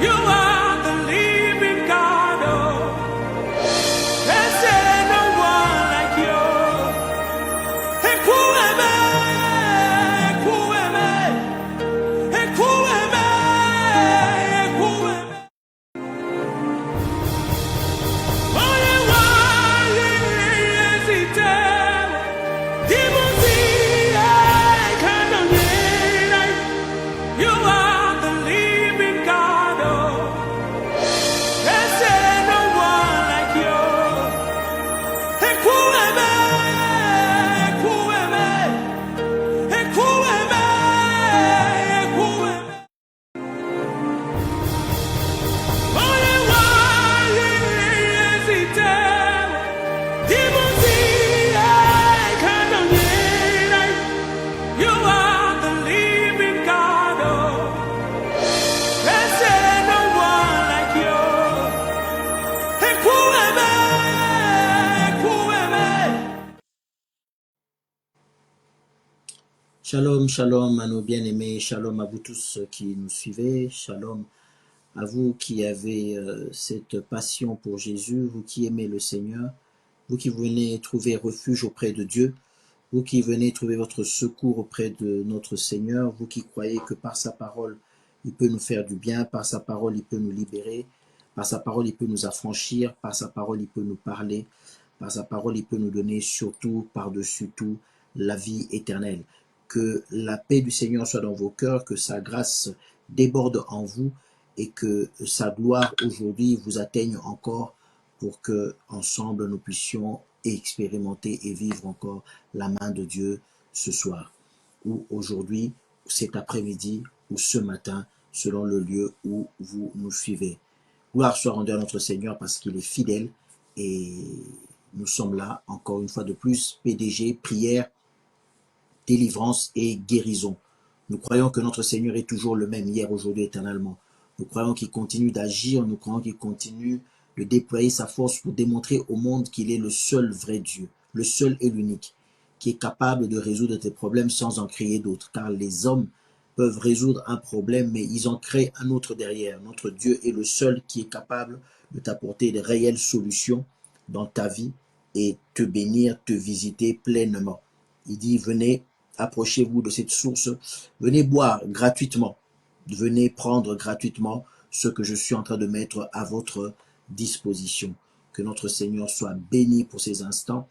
You are the living God. Oh, there's no one like you. Ekueme, ekueme, ekueme, ekueme. Oye wa yezite, dimuti kanonera. You are the living God. Oh, there's no one like you. Ekueme, ekueme, ekueme, ekueme. Oye wa yezite, dimuti kanonera. You are the living God. Oh, there's no one like you. Ekueme, ekueme. Shalom, shalom à nos bien-aimés, shalom à vous tous qui nous suivez, shalom à vous qui avez cette passion pour Jésus, vous qui aimez le Seigneur, vous qui venez trouver refuge auprès de Dieu, vous qui venez trouver votre secours auprès de notre Seigneur, vous qui croyez que par sa parole, il peut nous faire du bien, par sa parole, il peut nous libérer, par sa parole, il peut nous affranchir, par sa parole, il peut nous parler, par sa parole, il peut nous donner surtout, par-dessus tout, la vie éternelle. Que la paix du Seigneur soit dans vos cœurs, que sa grâce déborde en vous et que sa gloire aujourd'hui vous atteigne encore pour que ensemble nous puissions expérimenter et vivre encore la main de Dieu ce soir, ou aujourd'hui, cet après-midi, ou ce matin, selon le lieu où vous nous suivez. Gloire soit rendue à notre Seigneur parce qu'il est fidèle et nous sommes là, encore une fois de plus, PDG, prière, délivrance et guérison. Nous croyons que notre Seigneur est toujours le même hier, aujourd'hui, éternellement. Nous croyons qu'il continue d'agir, nous croyons qu'il continue de déployer sa force pour démontrer au monde qu'il est le seul vrai Dieu, le seul et l'unique, qui est capable de résoudre tes problèmes sans en créer d'autres. Car les hommes peuvent résoudre un problème, mais ils en créent un autre derrière. Notre Dieu est le seul qui est capable de t'apporter de réelles solutions dans ta vie et te bénir, te visiter pleinement. Il dit, venez, approchez-vous de cette source, venez boire gratuitement, venez prendre gratuitement ce que je suis en train de mettre à votre disposition. Que notre Seigneur soit béni pour ces instants.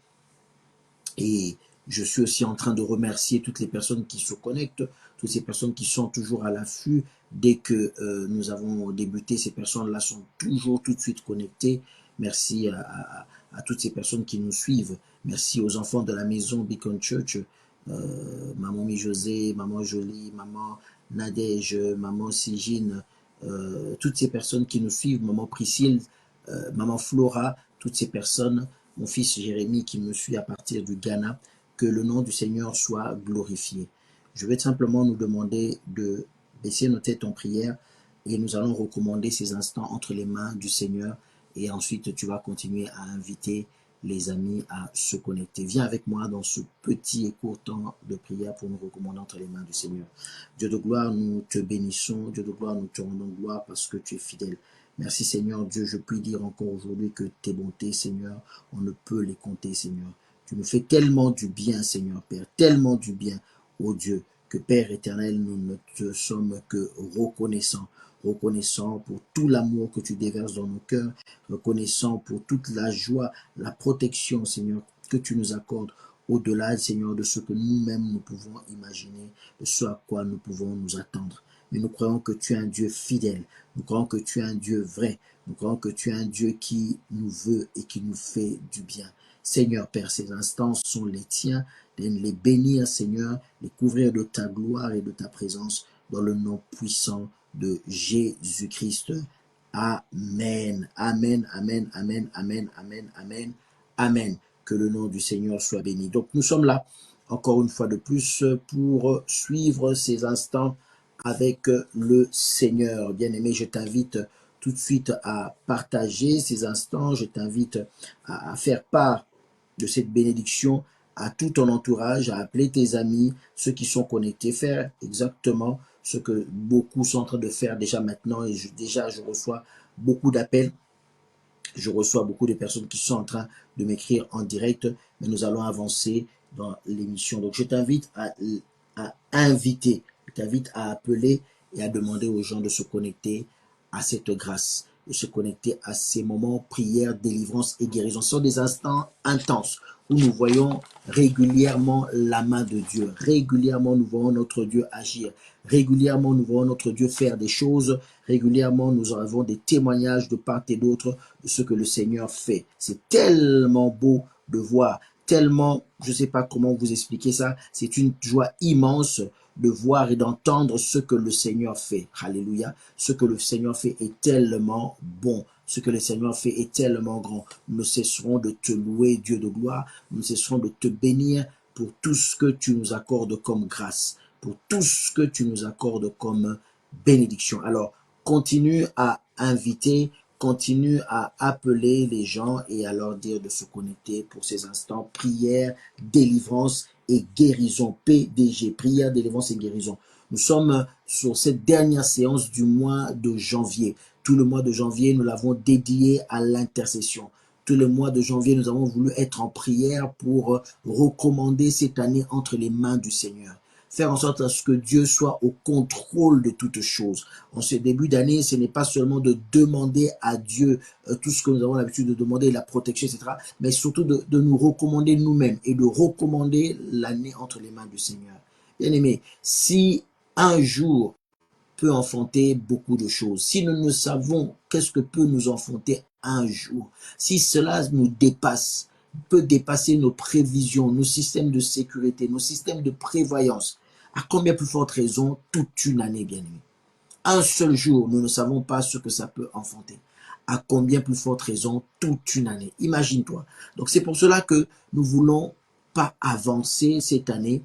Et je suis aussi en train de remercier toutes les personnes qui se connectent, toutes ces personnes qui sont toujours à l'affût. Dès que nous avons débuté, ces personnes-là sont toujours tout de suite connectées. Merci à toutes ces personnes qui nous suivent. Merci aux enfants de la maison Beacon Church, maman Mi-José, maman Jolie, maman Nadège, maman Sigine, toutes ces personnes qui nous suivent, maman Priscille, maman Flora, toutes ces personnes, mon fils Jérémie qui me suit à partir du Ghana, que le nom du Seigneur soit glorifié. Je vais simplement nous demander de baisser nos têtes en prière et nous allons recommander ces instants entre les mains du Seigneur et ensuite tu vas continuer à inviter les amis à se connecter. Viens avec moi dans ce petit et court temps de prière pour nous recommander entre les mains du Seigneur. Dieu de gloire, nous te bénissons. Dieu de gloire, nous te rendons gloire parce que tu es fidèle. Merci Seigneur Dieu, je puis dire encore aujourd'hui que tes bontés Seigneur, on ne peut les compter Seigneur. Tu nous fais tellement du bien Seigneur Père, tellement du bien, ô Dieu, que Père éternel, nous ne te sommes que reconnaissants. Reconnaissant pour tout l'amour que tu déverses dans nos cœurs, reconnaissant pour toute la joie, la protection, Seigneur, que tu nous accordes au-delà, Seigneur, de ce que nous-mêmes nous pouvons imaginer, de ce à quoi nous pouvons nous attendre. Mais nous croyons que tu es un Dieu fidèle, nous croyons que tu es un Dieu vrai, nous croyons que tu es un Dieu qui nous veut et qui nous fait du bien. Seigneur Père, ces instants sont les tiens, de les bénir, Seigneur, les couvrir de ta gloire et de ta présence dans le nom puissant de Jésus-Christ. Amen. Amen, amen, amen, amen, amen, amen, amen. Que le nom du Seigneur soit béni. Donc nous sommes là, encore une fois de plus, pour suivre ces instants avec le Seigneur. Bien-aimé, je t'invite tout de suite à partager ces instants. Je t'invite à faire part de cette bénédiction à tout ton entourage, à appeler tes amis, ceux qui sont connectés, faire exactement ce que beaucoup sont en train de faire déjà maintenant. Et déjà, je reçois beaucoup d'appels. Je reçois beaucoup de personnes qui sont en train de m'écrire en direct, mais nous allons avancer dans l'émission. Donc, je t'invite à inviter, je t'invite à appeler et à demander aux gens de se connecter à cette grâce, de se connecter à ces moments prière, délivrance et guérison. Ce sont des instants intenses où nous voyons régulièrement la main de Dieu. Régulièrement, nous voyons notre Dieu agir. Régulièrement, nous voyons notre Dieu faire des choses. Régulièrement, nous avons des témoignages de part et d'autre de ce que le Seigneur fait. C'est tellement beau de voir, tellement, je ne sais pas comment vous expliquer ça, c'est une joie immense de voir et d'entendre ce que le Seigneur fait. Alléluia. Ce que le Seigneur fait est tellement bon. Ce que le Seigneur fait est tellement grand. Nous ne cesserons de te louer, Dieu de gloire. Nous ne cesserons de te bénir pour tout ce que tu nous accordes comme grâce, pour tout ce que tu nous accordes comme bénédiction. Alors, continue à inviter, continue à appeler les gens et à leur dire de se connecter pour ces instants. Prière, délivrance et guérison. PDG, prière, délivrance et guérison. Nous sommes sur cette dernière séance du mois de janvier. Tout le mois de janvier, nous l'avons dédié à l'intercession. Tout le mois de janvier, nous avons voulu être en prière pour recommander cette année entre les mains du Seigneur. Faire en sorte à ce que Dieu soit au contrôle de toutes choses. En ce début d'année, ce n'est pas seulement de demander à Dieu tout ce que nous avons l'habitude de demander, la protection, etc., mais surtout de nous recommander nous-mêmes et de recommander l'année entre les mains du Seigneur. Bien aimé, si un jour peut enfanter beaucoup de choses, si nous ne savons qu'est-ce que peut nous enfanter un jour, si cela nous dépasse, peut dépasser nos prévisions, nos systèmes de sécurité, nos systèmes de prévoyance, à combien plus forte raison toute une année, bien aimé. Un seul jour, nous ne savons pas ce que ça peut enfanter. À combien plus forte raison toute une année. Imagine-toi. Donc c'est pour cela que nous ne voulons pas avancer cette année.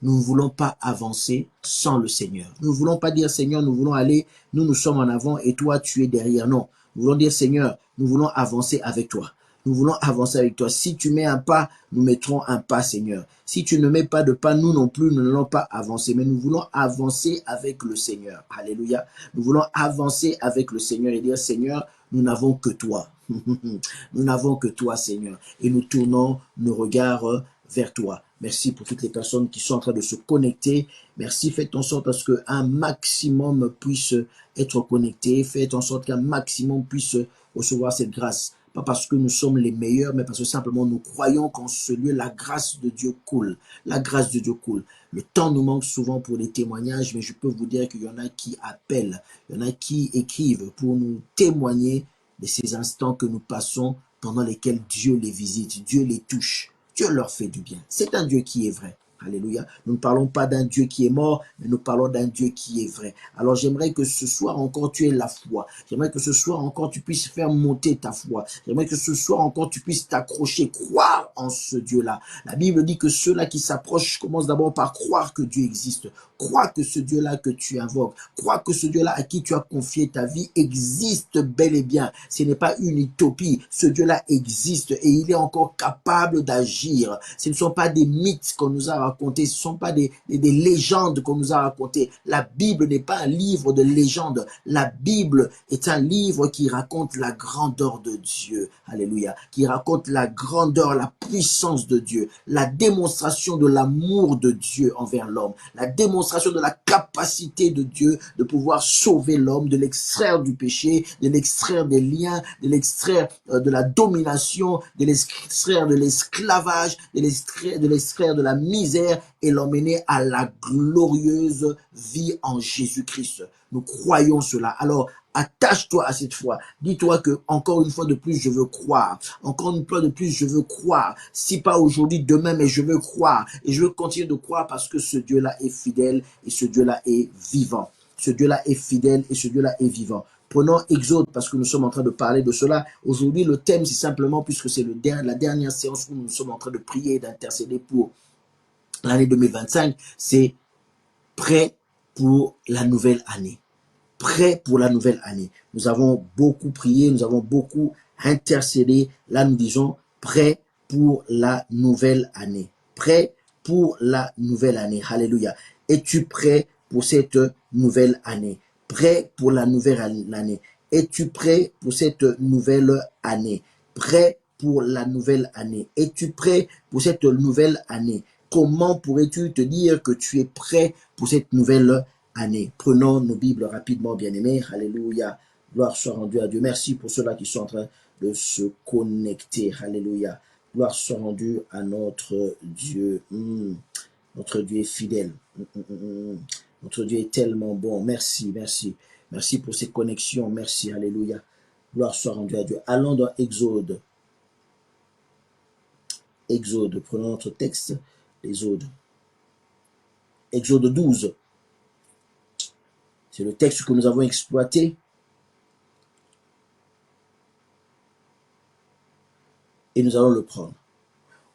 Nous ne voulons pas avancer sans le Seigneur. Nous ne voulons pas dire, Seigneur, nous voulons aller, nous sommes en avant et toi, tu es derrière. Non, nous voulons dire, Seigneur, nous voulons avancer avec toi. Nous voulons avancer avec toi. Si tu mets un pas, nous mettrons un pas, Seigneur. Si tu ne mets pas de pas, nous non plus, nous n'allons pas avancer. Mais nous voulons avancer avec le Seigneur. Alléluia. Nous voulons avancer avec le Seigneur et dire, Seigneur, nous n'avons que toi. Nous n'avons que toi, Seigneur. Et nous tournons nos regards vers toi. Merci pour toutes les personnes qui sont en train de se connecter. Merci, faites en sorte à ce qu'un maximum puisse être connecté. Faites en sorte qu'un maximum puisse recevoir cette grâce. Pas parce que nous sommes les meilleurs, mais parce que simplement nous croyons qu'en ce lieu, la grâce de Dieu coule. La grâce de Dieu coule. Le temps nous manque souvent pour les témoignages, mais je peux vous dire qu'il y en a qui appellent, il y en a qui écrivent pour nous témoigner de ces instants que nous passons pendant lesquels Dieu les visite, Dieu les touche. Dieu leur fait du bien. C'est un Dieu qui est vrai. Alléluia. Nous ne parlons pas d'un Dieu qui est mort, mais nous parlons d'un Dieu qui est vrai. Alors j'aimerais que ce soir encore tu aies la foi. J'aimerais que ce soir encore tu puisses faire monter ta foi. J'aimerais que ce soir encore tu puisses t'accrocher, croire en ce Dieu-là. La Bible dit que ceux-là qui s'approchent commencent d'abord par croire que Dieu existe. Crois que ce Dieu-là que tu invoques, crois que ce Dieu-là à qui tu as confié ta vie existe bel et bien. Ce n'est pas une utopie. Ce Dieu-là existe et il est encore capable d'agir. Ce ne sont pas des mythes qu'on nous a racontés, ce ne sont pas des légendes qu'on nous a racontées. La Bible n'est pas un livre de légendes. La Bible est un livre qui raconte la grandeur de Dieu. Alléluia. Qui raconte la grandeur, la puissance de Dieu, la démonstration de l'amour de Dieu envers l'homme, la démonstration de la capacité de Dieu de pouvoir sauver l'homme, de l'extraire du péché, de l'extraire des liens, de l'extraire de la domination, de l'extraire de l'esclavage, de l'extraire de la misère et l'emmener à la glorieuse vie en Jésus-Christ. Nous croyons cela. Alors, attache-toi à cette foi. Dis-toi que encore une fois de plus, je veux croire. Encore une fois de plus, je veux croire. Si pas aujourd'hui, demain, mais je veux croire. Et je veux continuer de croire parce que ce Dieu-là est fidèle et ce Dieu-là est vivant. Ce Dieu-là est fidèle et ce Dieu-là est vivant. Prenons Exode parce que nous sommes en train de parler de cela. Aujourd'hui, le thème, c'est simplement, puisque c'est la dernière séance où nous sommes en train de prier et d'intercéder pour l'année 2025, c'est prêt pour la nouvelle année. Prêt pour la nouvelle année. Nous avons beaucoup prié, nous avons beaucoup intercédé. Là, nous disons prêt pour la nouvelle année. Prêt pour la nouvelle année. Alléluia. Es-tu prêt pour cette nouvelle année? Prêt pour la nouvelle année? Es-tu prêt pour cette nouvelle année? Prêt pour la nouvelle année? Es-tu prêt pour cette nouvelle année? Comment pourrais-tu te dire que tu es prêt pour cette nouvelle année? Prenons nos Bibles rapidement, bien-aimés. Alléluia. Gloire soit rendue à Dieu. Merci pour ceux-là qui sont en train de se connecter. Alléluia. Gloire soit rendue à notre Dieu. Notre Dieu est fidèle. Notre Dieu est tellement bon. Merci, merci. Merci pour ces connexions. Merci. Alléluia. Gloire soit rendue à Dieu. Allons dans Exode. Exode. Prenons notre texte. Exode. Exode 12. C'est le texte que nous avons exploité. Et nous allons le prendre.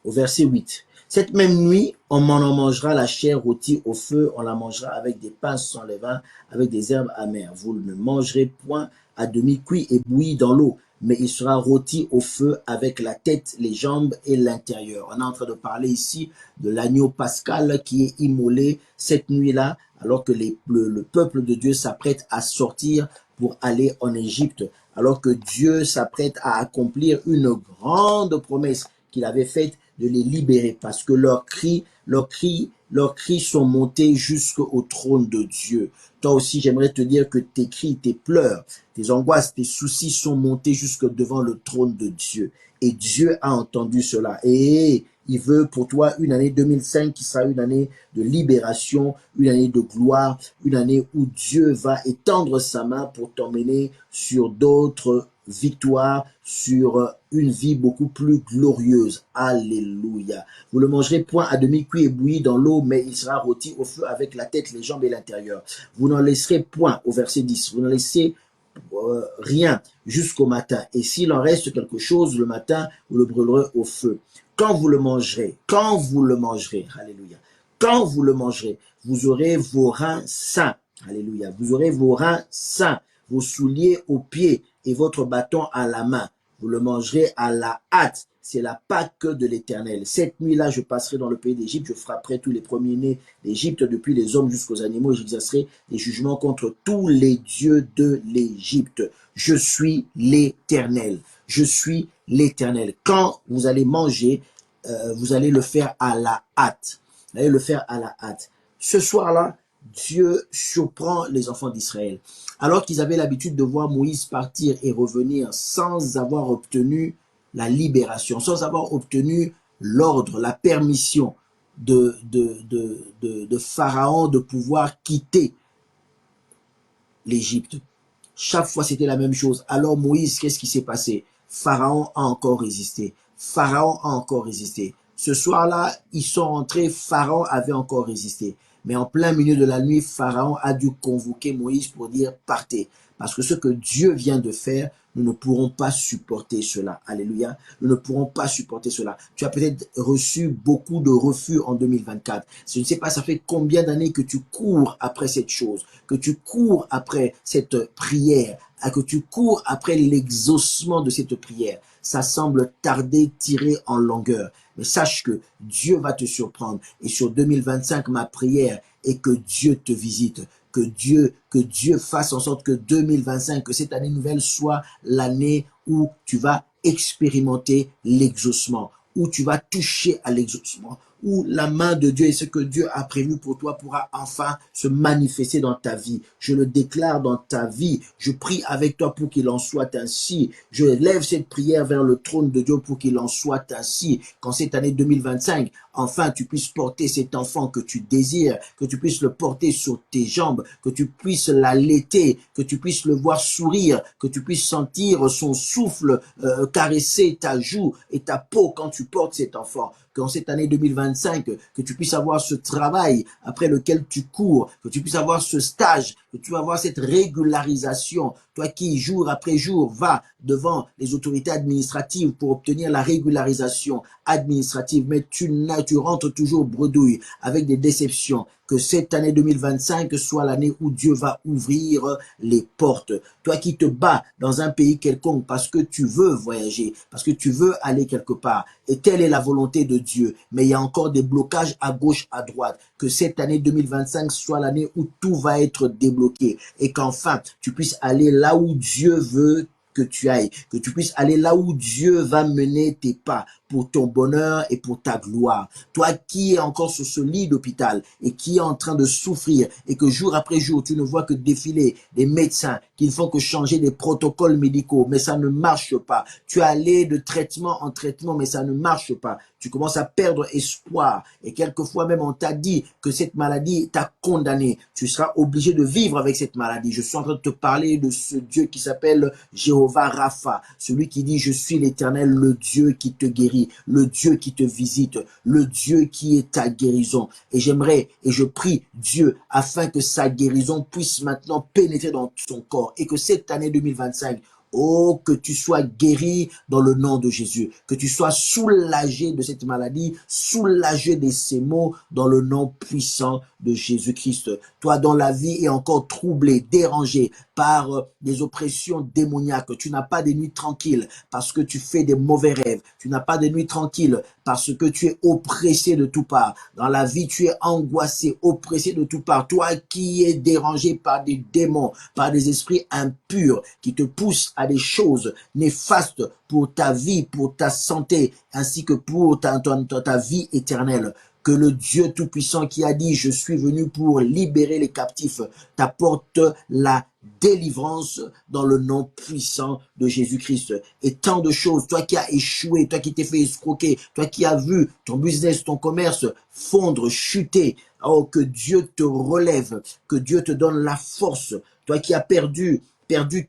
Au verset 8. Cette même nuit, on en mangera la chair rôtie au feu, on la mangera avec des pains sans levain, avec des herbes amères. Vous ne mangerez point à demi cuit et bouilli dans l'eau, mais il sera rôti au feu avec la tête, les jambes et l'intérieur. On est en train de parler ici de l'agneau pascal qui est immolé cette nuit-là, alors que le peuple de Dieu s'apprête à sortir pour aller en Égypte, alors que Dieu s'apprête à accomplir une grande promesse qu'il avait faite de les libérer, parce que leurs cris sont montés jusqu'au trône de Dieu. Toi aussi, j'aimerais te dire que tes cris, tes pleurs, tes angoisses, tes soucis sont montés jusque devant le trône de Dieu. Et Dieu a entendu cela. Et il veut pour toi une année 2005 qui sera une année de libération, une année de gloire, une année où Dieu va étendre sa main pour t'emmener sur d'autres victoires, sur une vie beaucoup plus glorieuse. Alléluia. Vous le mangerez point à demi cuit et bouilli dans l'eau, mais il sera rôti au feu avec la tête, les jambes et l'intérieur. Vous n'en laisserez point, au verset 10, vous n'en laissez rien jusqu'au matin. Et s'il en reste quelque chose le matin, vous le brûlerez au feu. Quand vous le mangerez, alléluia, quand vous le mangerez, vous aurez vos reins sains, alléluia, vous aurez vos reins sains, vos souliers aux pieds et votre bâton à la main. Vous le mangerez à la hâte. C'est la Pâque de l'Éternel. Cette nuit-là, je passerai dans le pays d'Égypte, je frapperai tous les premiers-nés d'Égypte, depuis les hommes jusqu'aux animaux, et j'exercerai des jugements contre tous les dieux de l'Égypte. Je suis l'Éternel. Je suis l'Éternel. Quand vous allez manger, vous allez le faire à la hâte. Vous allez le faire à la hâte. Ce soir-là, Dieu surprend les enfants d'Israël. Alors qu'ils avaient l'habitude de voir Moïse partir et revenir sans avoir obtenu la libération, sans avoir obtenu l'ordre, la permission de Pharaon de pouvoir quitter l'Égypte. Chaque fois, c'était la même chose. Alors Moïse, qu'est-ce qui s'est passé? Pharaon a encore résisté. Pharaon a encore résisté. Ce soir-là, ils sont rentrés, Pharaon avait encore résisté. Mais en plein milieu de la nuit, Pharaon a dû convoquer Moïse pour dire « partez ». Parce que ce que Dieu vient de faire, nous ne pourrons pas supporter cela. Alléluia. Nous ne pourrons pas supporter cela. Tu as peut-être reçu beaucoup de refus en 2024. Je ne sais pas, ça fait combien d'années que tu cours après cette chose, que tu cours après cette prière, que tu cours après l'exaucement de cette prière. Ça semble tarder, tirer en longueur. Mais sache que Dieu va te surprendre. Et sur 2025, ma prière est que Dieu te visite, que Dieu fasse en sorte que 2025, que cette année nouvelle soit l'année où tu vas expérimenter l'exaucement, où tu vas toucher à l'exaucement, où la main de Dieu et ce que Dieu a prévu pour toi pourra enfin se manifester dans ta vie. Je le déclare dans ta vie. Je prie avec toi pour qu'il en soit ainsi. Je lève cette prière vers le trône de Dieu pour qu'il en soit ainsi. Qu'en cette année 2025, enfin tu puisses porter cet enfant que tu désires, que tu puisses le porter sur tes jambes, que tu puisses l'allaiter, que tu puisses le voir sourire, que tu puisses sentir son souffle caresser ta joue et ta peau quand tu portes cet enfant. Qu'en cette année 2025, que tu puisses avoir ce travail après lequel tu cours, que tu puisses avoir ce stage, que tu vas avoir cette régularisation. Toi qui, jour après jour, vas devant les autorités administratives pour obtenir la régularisation administrative, mais tu rentres toujours bredouille avec des déceptions. que cette année 2025 soit l'année où Dieu va ouvrir les portes. Toi qui te bats dans un pays quelconque parce que tu veux voyager, parce que tu veux aller quelque part, et telle est la volonté de Dieu, mais il y a encore des blocages à gauche, à droite, que cette année 2025 soit l'année où tout va être débloqué et qu'enfin tu puisses aller là où Dieu veut que tu ailles, que tu puisses aller là où Dieu va mener tes pas pour ton bonheur et pour ta gloire. Toi qui es encore sur ce lit d'hôpital et qui est en train de souffrir et que jour après jour, tu ne vois que défiler des médecins qui ne font que changer des protocoles médicaux, mais ça ne marche pas. Tu es allé de traitement en traitement, mais ça ne marche pas. Tu commences à perdre espoir et quelquefois même on t'a dit que cette maladie t'a condamné. Tu seras obligé de vivre avec cette maladie. Je suis en train de te parler de ce Dieu qui s'appelle Jéhovah Rapha, celui qui dit je suis l'Éternel, le Dieu qui te guérit, le Dieu qui te visite, le Dieu qui est ta guérison. Et j'aimerais et je prie Dieu afin que sa guérison puisse maintenant pénétrer dans son corps et que cette année 2025, oh, que tu sois guéri dans le nom de Jésus, que tu sois soulagé de cette maladie, soulagé de ces maux dans le nom puissant de Jésus-Christ. Toi dont la vie est encore troublée, dérangée par des oppressions démoniaques, tu n'as pas de nuits tranquilles parce que tu fais des mauvais rêves, tu n'as pas de nuits tranquilles parce que tu es oppressé de tout part. Dans la vie, tu es angoissé, oppressé de tout part. Toi qui es dérangé par des démons, par des esprits impurs qui te poussent à des choses néfastes pour ta vie, pour ta santé, ainsi que pour ta vie éternelle. Que le Dieu Tout-Puissant qui a dit « Je suis venu pour libérer les captifs » t'apporte la délivrance dans le nom puissant de Jésus-Christ. Et tant de choses, toi qui as échoué, toi qui t'es fait escroquer, toi qui as vu ton business, ton commerce fondre, chuter, oh, que Dieu te relève, que Dieu te donne la force, toi qui as perdu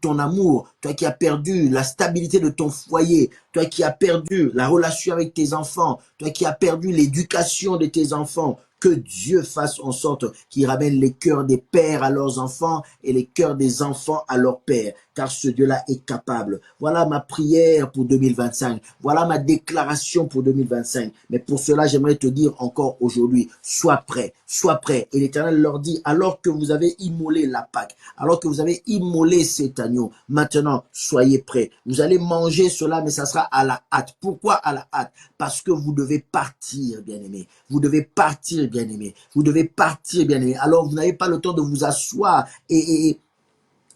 ton amour, toi qui as perdu la stabilité de ton foyer, toi qui as perdu la relation avec tes enfants, toi qui as perdu l'éducation de tes enfants, que Dieu fasse en sorte qu'il ramène les cœurs des pères à leurs enfants et les cœurs des enfants à leurs pères, car ce Dieu-là est capable. Voilà ma prière pour 2025. Voilà ma déclaration pour 2025. Mais pour cela, j'aimerais te dire encore aujourd'hui, sois prêt, sois prêt. Et l'Éternel leur dit, alors que vous avez immolé la Pâque, alors que vous avez immolé cet agneau, maintenant, soyez prêts. Vous allez manger cela, mais ça sera à la hâte. Pourquoi à la hâte? Parce que vous devez partir, bien-aimés. Vous devez partir, bien-aimés. Vous devez partir, bien-aimés. Alors, vous n'avez pas le temps de vous asseoir et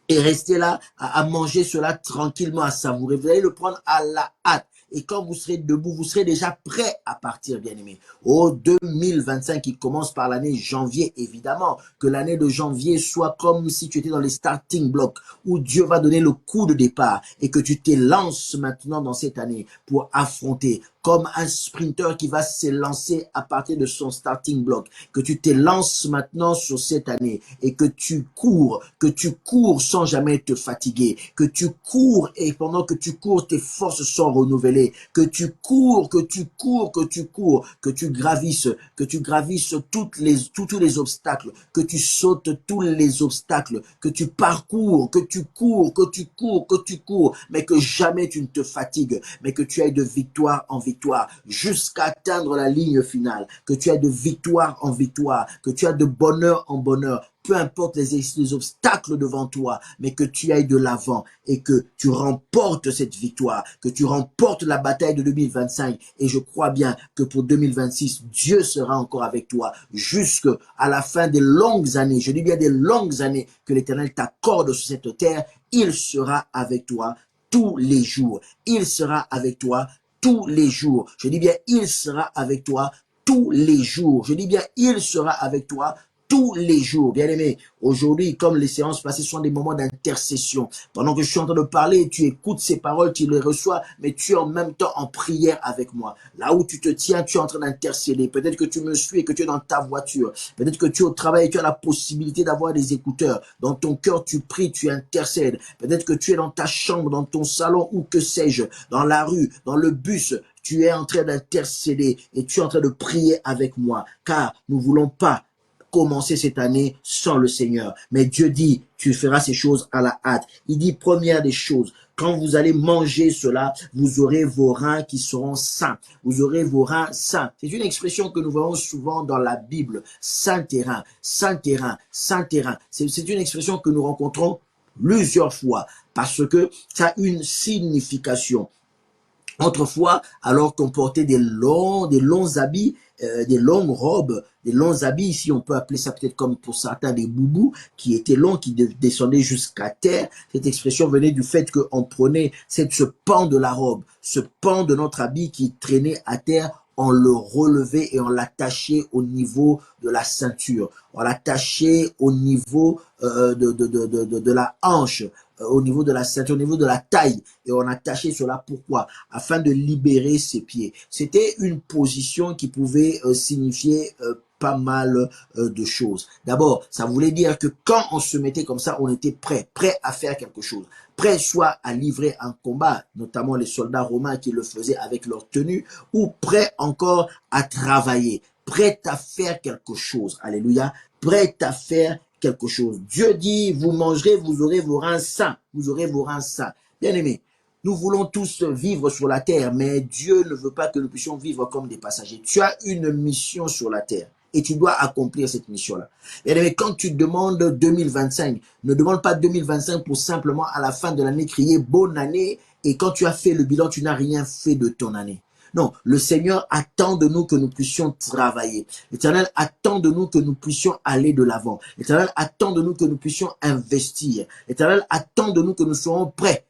rester là à manger cela tranquillement, à savourer. Vous allez le prendre à la hâte. Et quand vous serez debout, vous serez déjà prêt à partir, bien-aimés. Au 2025 qui commence par l'année janvier, évidemment. Que l'année de janvier soit comme si tu étais dans les starting blocks, où Dieu va donner le coup de départ et que tu t'élances maintenant dans cette année pour affronter, comme un sprinter qui va s'élancer à partir de son starting block, que tu t'élances maintenant sur cette année et que tu cours sans jamais te fatiguer, que tu cours et pendant que tu cours, tes forces sont renouvelées, que tu cours, que tu gravisses tous les obstacles, que tu sautes tous les obstacles, que tu parcours, que tu cours, mais que jamais tu ne te fatigues, mais que tu ailles de victoire en victoire jusqu'à atteindre la ligne finale, que tu ailles de victoire en victoire, que tu ailles de bonheur en bonheur, peu importe les obstacles devant toi, mais que tu ailles de l'avant et que tu remportes cette victoire, que tu remportes la bataille de 2025. Et je crois bien que pour 2026, Dieu sera encore avec toi jusqu'à la fin des longues années. Je dis bien des longues années que l'Éternel t'accorde sur cette terre. Il sera avec toi tous les jours. Il sera avec toi tous les jours. Je dis bien, il sera avec toi tous les jours. Je dis bien, il sera avec toi tous les jours. Bien aimé, aujourd'hui, comme les séances passées sont des moments d'intercession, pendant que je suis en train de parler, tu écoutes ces paroles, tu les reçois, mais tu es en même temps en prière avec moi. Là où tu te tiens, tu es en train d'intercéder. Peut-être que tu me suis et que tu es dans ta voiture. Peut-être que tu es au travail et tu as la possibilité d'avoir des écouteurs. Dans ton cœur, tu pries, tu intercèdes. Peut-être que tu es dans ta chambre, dans ton salon ou que sais-je, dans la rue, dans le bus. Tu es en train d'intercéder et tu es en train de prier avec moi, car nous ne voulons pas commencer cette année sans le Seigneur. Mais Dieu dit, tu feras ces choses à la hâte. Il dit, première des choses, quand vous allez manger cela, vous aurez vos reins qui seront sains. Vous aurez vos reins sains. C'est une expression que nous voyons souvent dans la Bible. Saint terrain, saint terrain, saint terrain. C'est une expression que nous rencontrons plusieurs fois parce que ça a une signification. Autrefois, alors qu'on portait des longs habits, des longues robes, des longs habits, ici on peut appeler ça peut-être comme pour certains des boubous, qui étaient longs, qui descendaient jusqu'à terre. Cette expression venait du fait qu'on prenait ce pan de la robe, ce pan de notre habit qui traînait à terre, on le relevait et on l'attachait au niveau de la ceinture. On l'attachait au niveau de la hanche, au niveau de la ceinture, au niveau de la taille. Et on attachait cela, pourquoi? Afin de libérer ses pieds. C'était une position qui pouvait signifier pas mal de choses. D'abord, ça voulait dire que quand on se mettait comme ça, on était prêt à faire quelque chose. Prêt soit à livrer un combat, notamment les soldats romains qui le faisaient avec leur tenue, ou prêt encore à travailler, prêt à faire quelque chose. Alléluia, prêt à faire quelque chose. Dieu dit, vous mangerez, vous aurez vos reins sains. Vous aurez vos reins sains. Bien aimés, nous voulons tous vivre sur la terre, mais Dieu ne veut pas que nous puissions vivre comme des passagers. Tu as une mission sur la terre et tu dois accomplir cette mission-là. Bien aimé, quand tu demandes 2025, ne demande pas 2025 pour simplement à la fin de l'année crier bonne année et quand tu as fait le bilan, tu n'as rien fait de ton année. Non, le Seigneur attend de nous que nous puissions travailler. L'Éternel attend de nous que nous puissions aller de l'avant. L'Éternel attend de nous que nous puissions investir. L'Éternel attend de nous que nous soyons prêts,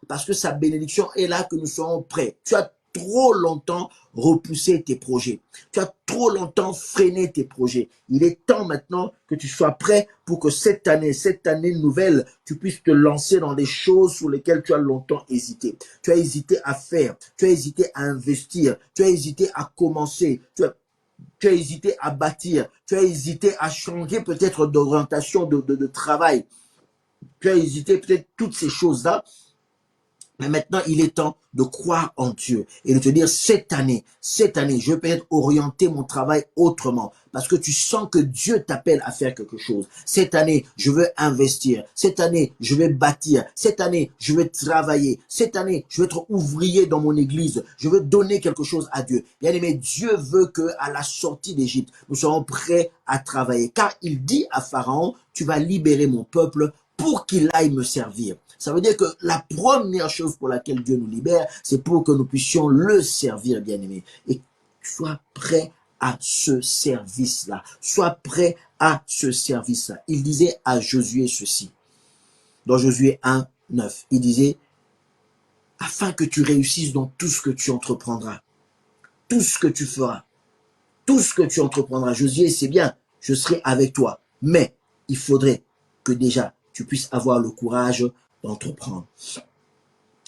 parce que sa bénédiction est là, que nous soyons prêts. Tu as trop longtemps repoussé tes projets. Tu as trop longtemps freiné tes projets. Il est temps maintenant que tu sois prêt pour que cette année nouvelle, tu puisses te lancer dans des choses sur lesquelles tu as longtemps hésité. Tu as hésité à faire, tu as hésité à investir, tu as hésité à commencer, tu as hésité à bâtir, tu as hésité à changer peut-être d'orientation de travail. Tu as hésité peut-être toutes ces choses-là. Mais maintenant, il est temps de croire en Dieu et de te dire, cette année, je vais peut-être orienter mon travail autrement parce que tu sens que Dieu t'appelle à faire quelque chose. Cette année, je veux investir. Cette année, je vais bâtir. Cette année, je vais travailler. Cette année, je vais être ouvrier dans mon église. Je veux donner quelque chose à Dieu. Bien aimé, Dieu veut que à la sortie d'Égypte, nous soyons prêts à travailler. Car il dit à Pharaon, tu vas libérer mon peuple pour qu'il aille me servir. Ça veut dire que la première chose pour laquelle Dieu nous libère, c'est pour que nous puissions le servir, bien-aimé. Et sois prêt à ce service-là. Sois prêt à ce service-là. Il disait à Josué ceci, dans Josué 1, 9. Il disait, afin que tu réussisses dans tout ce que tu entreprendras, tout ce que tu feras, tout ce que tu entreprendras. Josué, c'est bien, je serai avec toi. Mais il faudrait que déjà tu puisses avoir le courage d'entreprendre.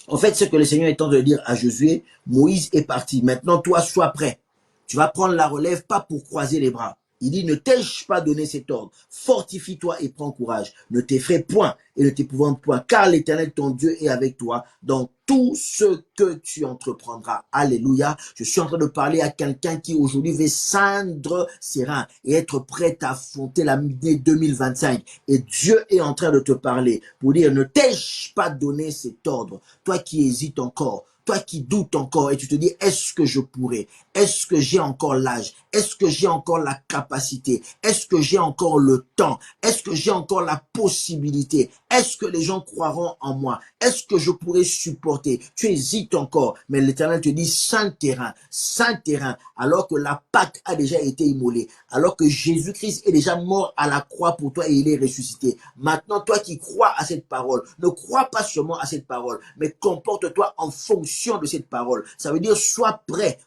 En fait, ce que le Seigneur est en train de dire à Josué, Moïse est parti. Maintenant, toi, sois prêt. Tu vas prendre la relève, pas pour croiser les bras. Il dit, ne t'ai-je pas donné cet ordre? Fortifie-toi et prends courage. Ne t'effraie point et ne t'épouvante point, car l'Éternel, ton Dieu, est avec toi dans tout ce que tu entreprendras. Alléluia. Je suis en train de parler à quelqu'un qui aujourd'hui veut ceindre ses reins et être prêt à affronter l'année 2025. Et Dieu est en train de te parler pour dire, ne t'ai-je pas donné cet ordre? Toi qui hésites encore, toi qui doutes encore et tu te dis, est-ce que je pourrais? Est-ce que j'ai encore l'âge? Est-ce que j'ai encore la capacité? Est-ce que j'ai encore le temps? Est-ce que j'ai encore la possibilité? Est-ce que les gens croiront en moi? Est-ce que je pourrais supporter? Tu hésites encore, mais l'Éternel te dit, saint terrain, alors que la Pâque a déjà été immolée, alors que Jésus-Christ est déjà mort à la croix pour toi et il est ressuscité. Maintenant, toi qui crois à cette parole, ne crois pas seulement à cette parole, mais comporte-toi en fonction de cette parole. Ça veut dire, sois prêt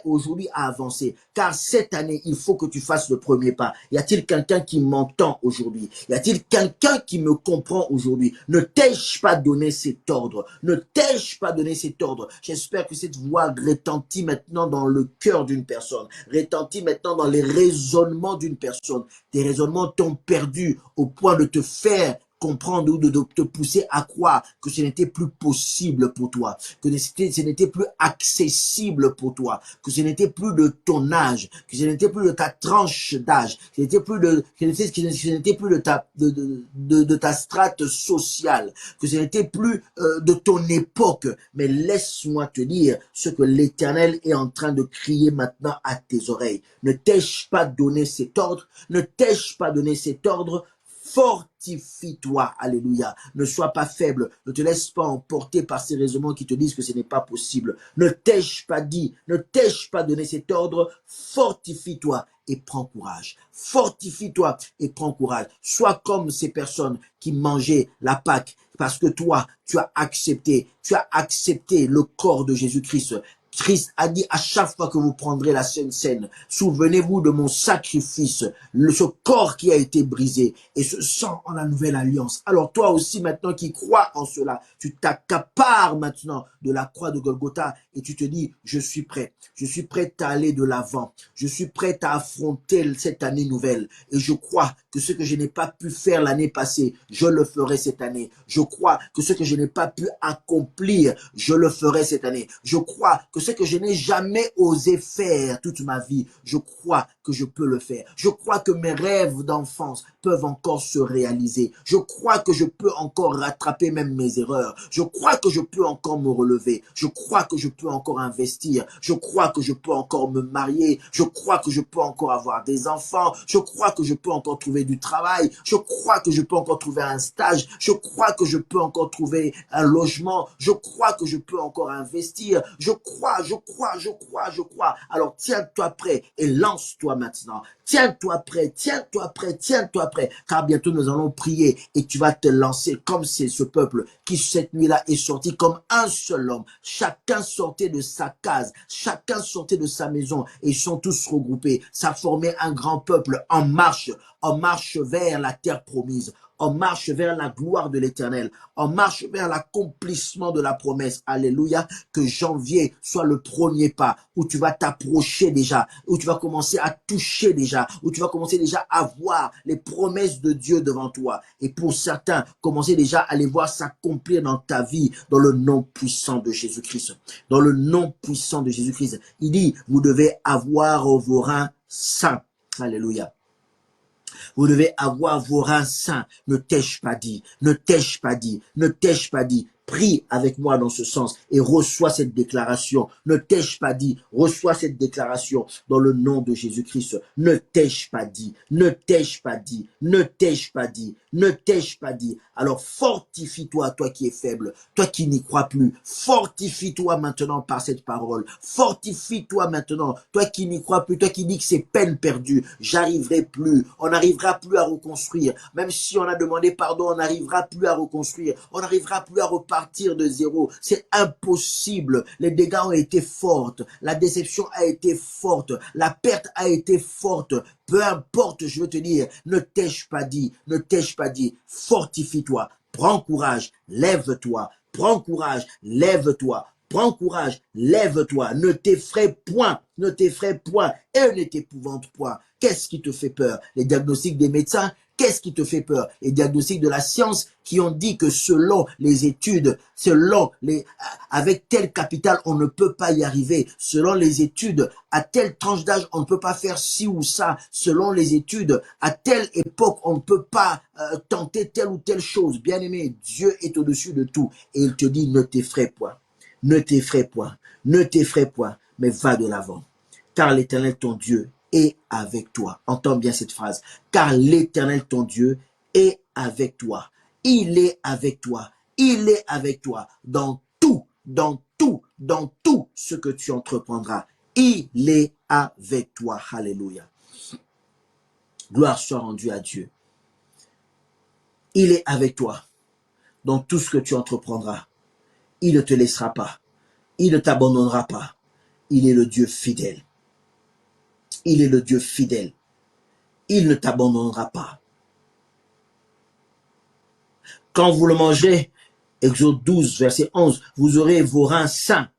aujourd'hui à avancer, car cette année, il faut que tu fasses le premier pas. Y a-t-il quelqu'un qui m'entend aujourd'hui? Y a-t-il quelqu'un qui me comprend aujourd'hui? Ne t'ai-je pas donné cet ordre? Ne t'ai-je pas donné cet ordre? J'espère que cette voix retentit maintenant dans le cœur d'une personne, retentit maintenant dans les raisonnements d'une personne. Tes raisonnements t'ont perdu au point de te faire comprendre ou de te pousser à croire que ce n'était plus possible pour toi, que ce n'était plus accessible pour toi, que ce n'était plus de ton âge, que ce n'était plus de ta tranche d'âge, que ce n'était plus de ta strate sociale, que ce n'était plus de ton époque. Mais laisse-moi te dire ce que l'Éternel est en train de crier maintenant à tes oreilles. Ne t'ai-je pas donné cet ordre? Ne t'ai-je pas donné cet ordre? Fortifie-toi, alléluia. Ne sois pas faible, ne te laisse pas emporter par ces raisonnements qui te disent que ce n'est pas possible. Ne t'ai-je pas dit, ne t'ai-je pas donné cet ordre? Fortifie-toi et prends courage. Fortifie-toi et prends courage. Sois comme ces personnes qui mangeaient la Pâque parce que toi, tu as accepté le corps de Jésus-Christ. Christ a dit à chaque fois que vous prendrez la Sainte Seine, souvenez-vous de mon sacrifice, ce corps qui a été brisé et ce sang en la nouvelle alliance. Alors toi aussi maintenant qui crois en cela, tu t'accapares maintenant de la croix de Golgotha et tu te dis, je suis prêt à aller de l'avant, je suis prêt à affronter cette année nouvelle et je crois que ce que je n'ai pas pu faire l'année passée, je le ferai cette année. Je crois que ce que je n'ai pas pu accomplir, je le ferai cette année. Je crois que ce que je n'ai jamais osé faire toute ma vie, je crois que je peux le faire. Je crois que mes rêves d'enfance peuvent encore se réaliser. Je crois que je peux encore rattraper même mes erreurs. Je crois que je peux encore me relever. Je crois que je peux encore investir. Je crois que je peux encore me marier. Je crois que je peux encore avoir des enfants. Je crois que je peux encore trouver du travail. Je crois que je peux encore trouver un stage. Je crois que je peux encore trouver un logement. Je crois que je peux encore investir. Je crois. Alors tiens-toi prêt et lance-toi maintenant. Tiens-toi prêt, car bientôt nous allons prier et tu vas te lancer comme c'est ce peuple qui cette nuit-là est sorti comme un seul homme. Chacun sortait de sa case, chacun sortait de sa maison et ils sont tous regroupés. Ça formait un grand peuple en marche vers la terre promise, en marche vers la gloire de l'Éternel, en marche vers l'accomplissement de la promesse. Alléluia, que janvier soit le premier pas où tu vas t'approcher déjà, où tu vas commencer à toucher déjà, où tu vas commencer déjà à voir les promesses de Dieu devant toi. Et pour certains, commencer déjà à les voir s'accomplir dans ta vie, dans le nom puissant de Jésus-Christ. Dans le nom puissant de Jésus-Christ. Il dit, vous devez avoir vos reins sains. Alléluia. Vous devez avoir vos reins sains. Ne t'ai-je pas dit, ne t'ai-je pas dit, ne t'ai-je pas dit. Prie avec moi dans ce sens et reçois cette déclaration. Ne t'ai-je pas dit, reçois cette déclaration dans le nom de Jésus-Christ. Ne t'ai-je pas dit, ne t'ai-je pas dit, ne t'ai-je pas dit, ne t'ai-je pas dit. Alors fortifie-toi, toi qui es faible, toi qui n'y crois plus. Fortifie-toi maintenant par cette parole. Fortifie-toi maintenant, toi qui n'y crois plus, toi qui dis que c'est peine perdue. J'arriverai plus, on n'arrivera plus à reconstruire. Même si on a demandé pardon, on n'arrivera plus à reconstruire. On n'arrivera plus à repartir de zéro. C'est impossible. Les dégâts ont été fortes. La déception a été forte. La perte a été forte. Peu importe, je veux te dire, ne t'ai-je pas dit, ne t'ai-je pas dit, fortifie-toi, prends courage, lève-toi, prends courage, lève-toi, prends courage, lève-toi, ne t'effraie point, ne t'effraie point et ne t'épouvante point. Qu'est-ce qui te fait peur? Les diagnostics des médecins? Qu'est-ce qui te fait peur? Les diagnostics de la science qui ont dit que selon les études, avec tel capital, on ne peut pas y arriver. Selon les études, à telle tranche d'âge, on ne peut pas faire ci ou ça. Selon les études, à telle époque, on ne peut pas tenter telle ou telle chose. Bien aimé, Dieu est au-dessus de tout. Et il te dit, ne t'effraie point. Ne t'effraie point. Ne t'effraie point. Mais va de l'avant. Car l'Éternel, ton Dieu, est avec toi. Entends bien cette phrase. Car l'Éternel, ton Dieu, est avec toi. Il est avec toi. Il est avec toi dans tout ce que tu entreprendras. Il est avec toi. Alléluia. Gloire soit rendue à Dieu. Il est avec toi dans tout ce que tu entreprendras. Il ne te laissera pas. Il ne t'abandonnera pas. Il est le Dieu fidèle. Il est le Dieu fidèle. Il ne t'abandonnera pas. Quand vous le mangez, Exode 12, verset 11, vous aurez vos reins sains.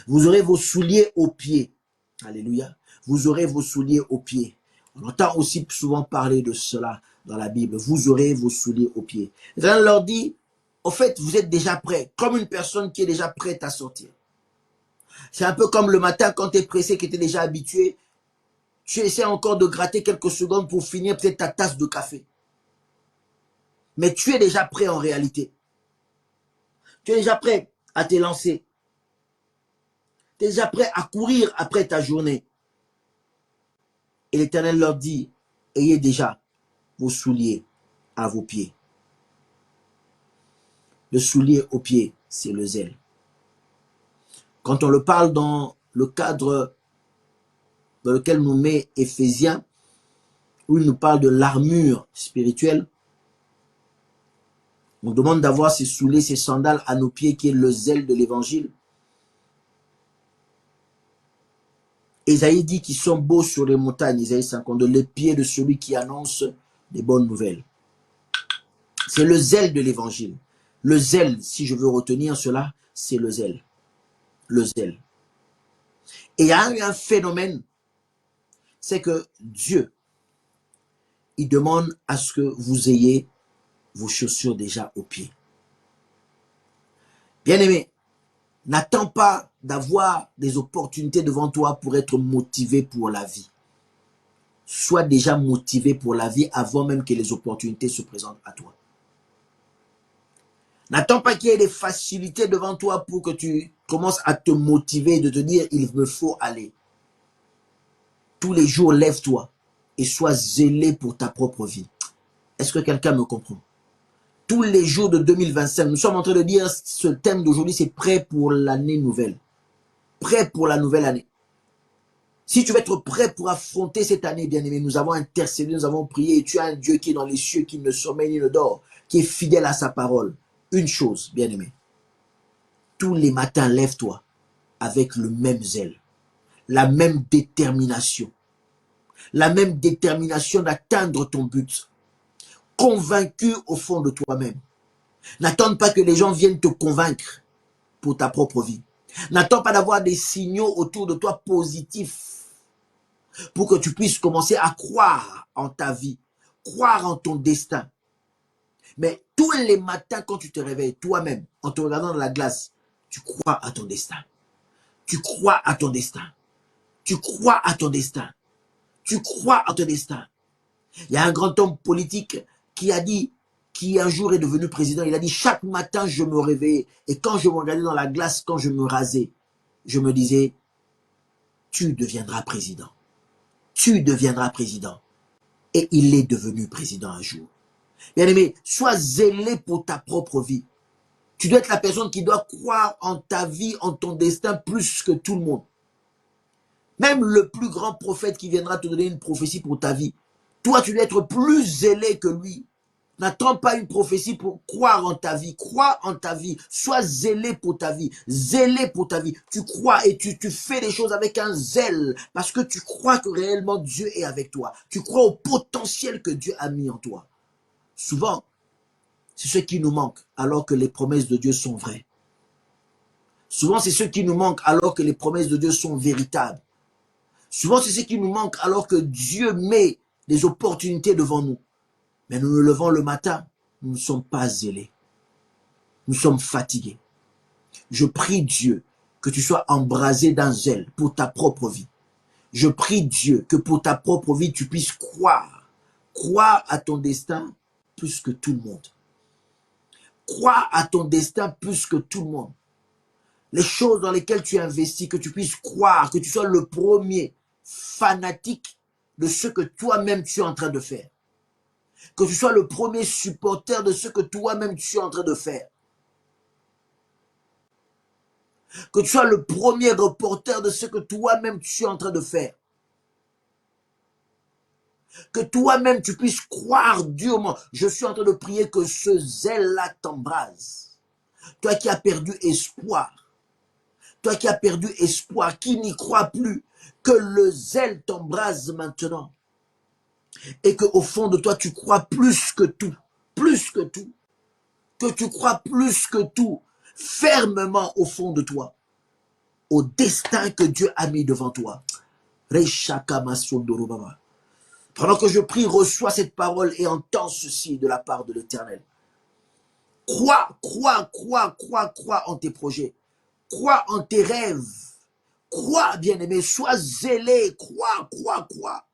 Vous aurez vos souliers aux pieds. Alléluia. Vous aurez vos souliers aux pieds. On entend aussi souvent parler de cela dans la Bible, vous aurez vos souliers aux pieds. L'Éternel leur dit, au fait, vous êtes déjà prêts, comme une personne qui est déjà prête à sortir. C'est un peu comme le matin quand tu es pressé, que tu es déjà habitué, tu essaies encore de gratter quelques secondes pour finir peut-être ta tasse de café. Mais tu es déjà prêt en réalité. Tu es déjà prêt à te lancer. Tu es déjà prêt à courir après ta journée. Et l'Éternel leur dit, ayez déjà vos souliers à vos pieds. Le soulier aux pieds, c'est le zèle. Quand on le parle dans le cadre dans lequel nous met Éphésiens, où il nous parle de l'armure spirituelle, on demande d'avoir ces souliers, ces sandales à nos pieds, qui est le zèle de l'évangile. Ésaïe dit qu'ils sont beaux sur les montagnes, Ésaïe 52, les pieds de celui qui annonce des bonnes nouvelles. C'est le zèle de l'évangile. Le zèle, si je veux retenir cela, c'est le zèle. Le zèle. Et il y a eu un phénomène, c'est que Dieu, il demande à ce que vous ayez vos chaussures déjà aux pieds. Bien-aimé, n'attends pas d'avoir des opportunités devant toi pour être motivé pour la vie. Sois déjà motivé pour la vie avant même que les opportunités se présentent à toi. N'attends pas qu'il y ait des facilités devant toi pour que tu commences à te motiver, de te dire, il me faut aller. Tous les jours, lève-toi et sois zélé pour ta propre vie. Est-ce que quelqu'un me comprend? Tous les jours de 2025, nous sommes en train de dire, ce thème d'aujourd'hui, c'est prêt pour l'année nouvelle. Prêt pour la nouvelle année. Si tu veux être prêt pour affronter cette année, bien-aimé, nous avons intercédé, nous avons prié, et tu as un Dieu qui est dans les cieux, qui ne sommeille ni ne dort, qui est fidèle à sa parole. Une chose, bien-aimé, tous les matins, lève-toi avec le même zèle, la même détermination d'atteindre ton but, convaincu au fond de toi-même. N'attends pas que les gens viennent te convaincre pour ta propre vie. N'attends pas d'avoir des signaux autour de toi positifs pour que tu puisses commencer à croire en ta vie, croire en ton destin. Mais tous les matins, quand tu te réveilles, toi-même, en te regardant dans la glace, tu crois à ton destin. Tu crois à ton destin. Tu crois à ton destin. Tu crois à ton destin. Il y a un grand homme politique qui a dit, qui un jour est devenu président, il a dit, chaque matin, je me réveillais. Et quand je me regardais dans la glace, quand je me rasais, je me disais, tu deviendras président. Tu deviendras président. Et il est devenu président un jour. Bien-aimé, sois zélé pour ta propre vie. Tu dois être la personne qui doit croire en ta vie, en ton destin, plus que tout le monde. Même le plus grand prophète qui viendra te donner une prophétie pour ta vie, toi, tu dois être plus zélé que lui. N'attends pas une prophétie pour croire en ta vie. Crois en ta vie. Sois zélé pour ta vie. Zélé pour ta vie. Tu crois et tu fais les choses avec un zèle parce que tu crois que réellement Dieu est avec toi. Tu crois au potentiel que Dieu a mis en toi. Souvent, c'est ce qui nous manque alors que les promesses de Dieu sont vraies. Souvent, c'est ce qui nous manque alors que les promesses de Dieu sont véritables. Souvent, c'est ce qui nous manque alors que Dieu met des opportunités devant nous. Mais nous nous levons le matin, nous ne sommes pas zélés. Nous sommes fatigués. Je prie Dieu que tu sois embrasé d'un zèle pour ta propre vie. Je prie Dieu que pour ta propre vie, tu puisses croire. Croire à ton destin plus que tout le monde. Croire à ton destin plus que tout le monde. Les choses dans lesquelles tu investis, que tu puisses croire, que tu sois le premier fanatique de ce que toi-même tu es en train de faire. Que tu sois le premier supporter de ce que toi-même tu es en train de faire. Que tu sois le premier reporter de ce que toi-même tu es en train de faire. Que toi-même tu puisses croire durement. Je suis en train de prier que ce zèle-là t'embrase. Toi qui as perdu espoir. Toi qui as perdu espoir, qui n'y croit plus. Que le zèle t'embrase maintenant. Et qu'au fond de toi, tu crois plus que tout. Plus que tout. Que tu crois plus que tout. Fermement au fond de toi. Au destin que Dieu a mis devant toi. Pendant que je prie, reçois cette parole et entends ceci de la part de l'Éternel. Crois en tes projets. Crois en tes rêves. Crois, bien-aimé, sois zélé. Crois.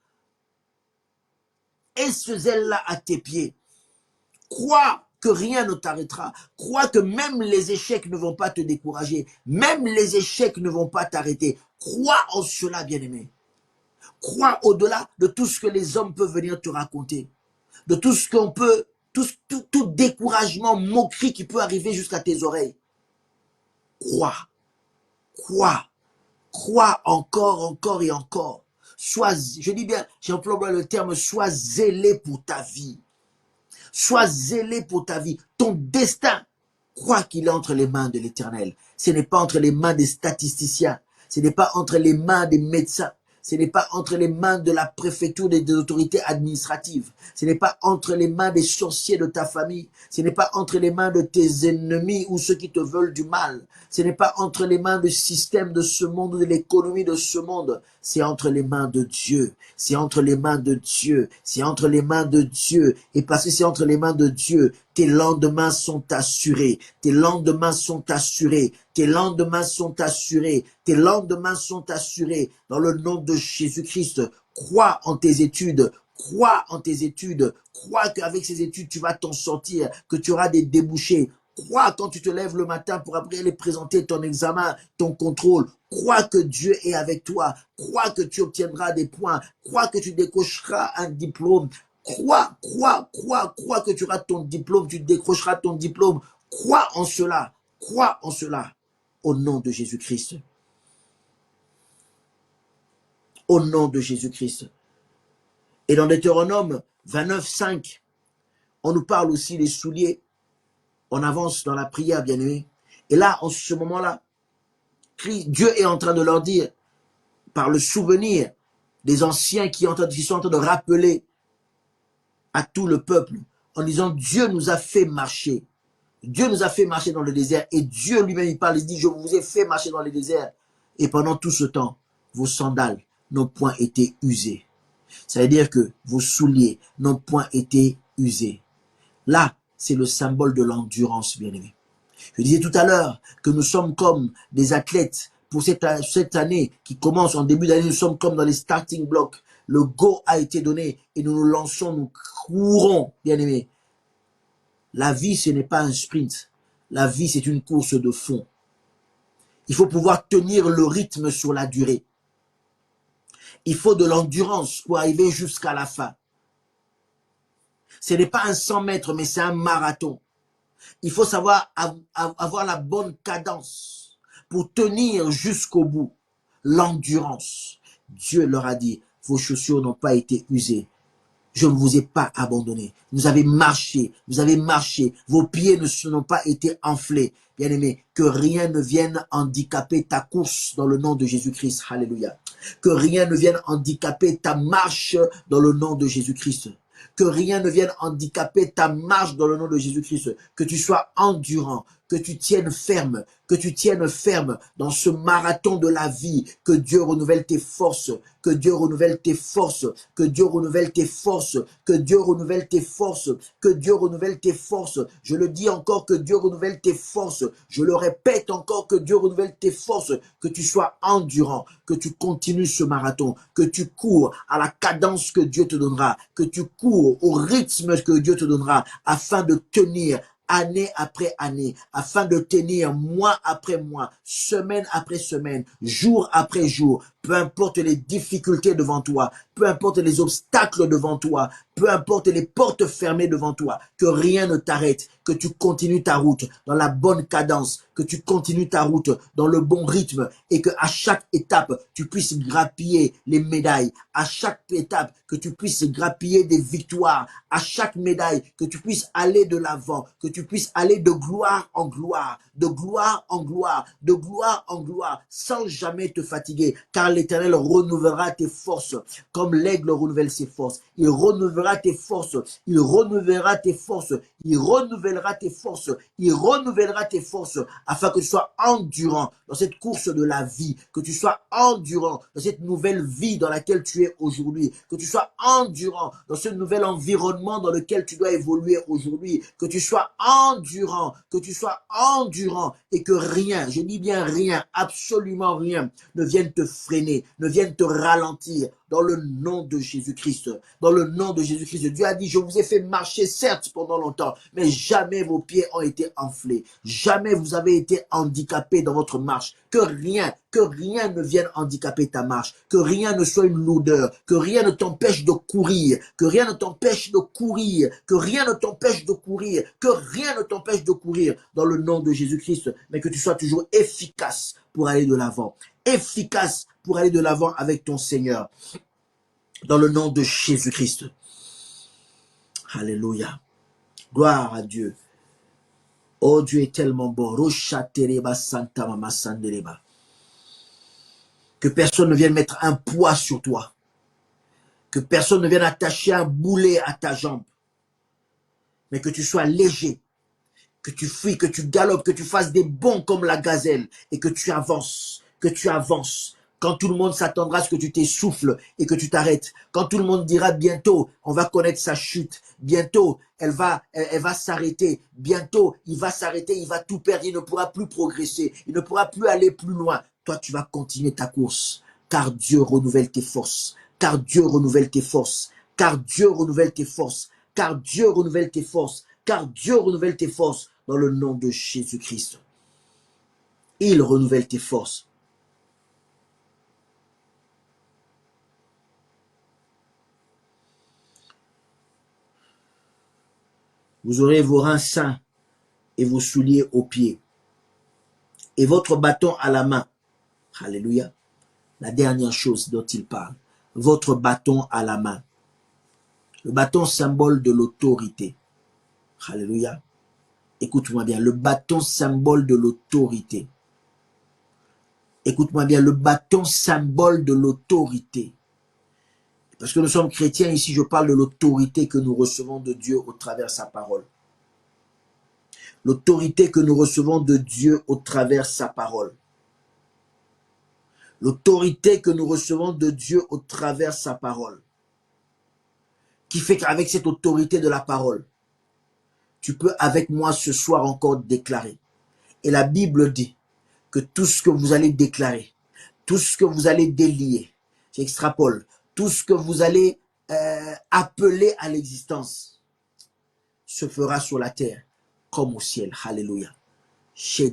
Et ce zèle-là à tes pieds. Crois que rien ne t'arrêtera. Crois que même les échecs ne vont pas te décourager. Même les échecs ne vont pas t'arrêter. Crois en cela, bien-aimé. Crois au-delà de tout ce que les hommes peuvent venir te raconter. De tout ce qu'on peut, tout découragement, moquerie qui peut arriver jusqu'à tes oreilles. Crois encore et encore. Je dis bien, j'emploie le terme, sois zélé pour ta vie. Sois zélé pour ta vie. Ton destin, crois qu'il est entre les mains de l'Éternel. Ce n'est pas entre les mains des statisticiens. Ce n'est pas entre les mains des médecins. Ce n'est pas entre les mains de la préfecture des autorités administratives. Ce n'est pas entre les mains des sorciers de ta famille. Ce n'est pas entre les mains de tes ennemis ou ceux qui te veulent du mal. Ce n'est pas entre les mains du système de ce monde ou de l'économie de ce monde. C'est entre les mains de Dieu. C'est entre les mains de Dieu. C'est entre les mains de Dieu. Et parce que c'est entre les mains de Dieu, tes lendemains sont assurés. Tes lendemains sont assurés. Tes lendemains sont assurés. Tes lendemains sont assurés. Dans le nom de Jésus-Christ, crois en tes études. Crois en tes études. Crois qu'avec ces études, tu vas t'en sortir, que tu auras des débouchés. Crois quand tu te lèves le matin pour après aller présenter ton examen, ton contrôle. Crois que Dieu est avec toi. Crois que tu obtiendras des points. Crois que tu décrocheras un diplôme. Crois que tu auras ton diplôme, tu décrocheras ton diplôme. Crois en cela. Au nom de Jésus-Christ. Au nom de Jésus-Christ. Et dans Deutéronome 29:5, on nous parle aussi des souliers. On avance dans la prière, bien-aimé. Et là, en ce moment-là, Dieu est en train de leur dire, par le souvenir des anciens qui sont en train de rappeler à tout le peuple, en disant, Dieu nous a fait marcher. Dieu nous a fait marcher dans le désert. Et Dieu lui-même, il parle, il dit, je vous ai fait marcher dans le désert. Et pendant tout ce temps, vos sandales n'ont point été usées. Ça veut dire que vos souliers n'ont point été usés. Là, c'est le symbole de l'endurance, bien-aimé. Je disais tout à l'heure que nous sommes comme des athlètes pour cette année qui commence en début d'année. Nous sommes comme dans les starting blocks. Le go a été donné et nous nous lançons, nous courons, bien-aimé. La vie, ce n'est pas un sprint. La vie, c'est une course de fond. Il faut pouvoir tenir le rythme sur la durée. Il faut de l'endurance pour arriver jusqu'à la fin. Ce n'est pas un 100 mètres, mais c'est un marathon. Il faut savoir avoir la bonne cadence pour tenir jusqu'au bout. L'endurance. Dieu leur a dit, vos chaussures n'ont pas été usées. Je ne vous ai pas abandonné. Vous avez marché. Vos pieds ne sont pas été enflés. Bien-aimé, que rien ne vienne handicaper ta course dans le nom de Jésus-Christ. Alléluia. Que rien ne vienne handicaper ta marche dans le nom de Jésus-Christ. Que rien ne vienne handicaper ta marche dans le nom de Jésus-Christ. Que tu sois endurant, que tu tiennes ferme dans ce marathon de la vie. Que Dieu renouvelle tes forces, que Dieu renouvelle tes forces, que Dieu renouvelle tes forces, que Dieu renouvelle tes forces, que Dieu renouvelle tes forces. Je le dis encore, que Dieu renouvelle tes forces. Je le répète encore, que Dieu renouvelle tes forces, que tu sois endurant, que tu continues ce marathon, que tu cours à la cadence que Dieu te donnera, que tu cours au rythme que Dieu te donnera, afin de tenir année après année, afin de tenir mois après mois, semaine après semaine, jour après jour, peu importe les difficultés devant toi, peu importe les obstacles devant toi, peu importe les portes fermées devant toi, que rien ne t'arrête, que tu continues ta route dans la bonne cadence, que tu continues ta route dans le bon rythme et que à chaque étape, tu puisses grappiller les médailles, à chaque étape, que tu puisses grappiller des victoires, à chaque médaille, que tu puisses aller de l'avant, que tu puisses aller de gloire en gloire, de gloire en gloire, de gloire en gloire, sans jamais te fatiguer, car l'Éternel renouvellera tes forces comme comme l'aigle renouvelle ses forces. Il renouvellera tes forces. Il renouvellera tes forces. Il renouvellera tes forces. Il renouvellera tes forces afin que tu sois endurant dans cette course de la vie, que tu sois endurant dans cette nouvelle vie dans laquelle tu es aujourd'hui, que tu sois endurant dans ce nouvel environnement dans lequel tu dois évoluer aujourd'hui, que tu sois endurant et que rien, je dis bien rien, absolument rien ne vienne te freiner, ne vienne te ralentir dans le nom de Jésus-Christ. Dans le nom de Jésus-Christ, Dieu a dit, je vous ai fait marcher certes pendant longtemps, mais jamais vos pieds ont été enflés, jamais vous avez été handicapés dans votre marche, que rien ne vienne handicaper ta marche, que rien ne soit une lourdeur, que rien ne t'empêche de courir, que rien ne t'empêche de courir, que rien ne t'empêche de courir, que rien ne t'empêche de courir dans le nom de Jésus-Christ, mais que tu sois toujours efficace pour aller de l'avant, efficace pour aller de l'avant avec ton Seigneur, dans le nom de Jésus-Christ. Alléluia. Gloire à Dieu. Oh, Dieu est tellement bon. Que personne ne vienne mettre un poids sur toi. Que personne ne vienne attacher un boulet à ta jambe. Mais que tu sois léger. Que tu fuis, que tu galopes, que tu fasses des bonds comme la gazelle. Et que tu avances. Que tu avances. Quand tout le monde s'attendra à ce que tu t'essouffles et que tu t'arrêtes. Quand tout le monde dira bientôt, on va connaître sa chute. Bientôt, elle va s'arrêter. Bientôt, il va s'arrêter, il va tout perdre. Il ne pourra plus progresser. Il ne pourra plus aller plus loin. Toi, tu vas continuer ta course. Car Dieu renouvelle tes forces. Car Dieu renouvelle tes forces. Car Dieu renouvelle tes forces. Car Dieu renouvelle tes forces. Car Dieu renouvelle tes forces dans le nom de Jésus-Christ. Il renouvelle tes forces. Vous aurez vos reins sains et vos souliers aux pieds et votre bâton à la main. Alléluia. La dernière chose dont il parle. Votre bâton à la main. Le bâton, symbole de l'autorité. Alléluia. Écoute-moi bien. Le bâton, symbole de l'autorité. Écoute-moi bien. Le bâton, symbole de l'autorité. Parce que nous sommes chrétiens, ici je parle de l'autorité que nous recevons de Dieu au travers de sa parole. L'autorité que nous recevons de Dieu au travers de sa parole. L'autorité que nous recevons de Dieu au travers de sa parole. Qui fait qu'avec cette autorité de la parole, tu peux avec moi ce soir encore déclarer. Et la Bible dit que tout ce que vous allez déclarer, tout ce que vous allez délier, j'extrapole, tout ce que vous allez appeler à l'existence se fera sur la terre comme au ciel. Alléluia. Tout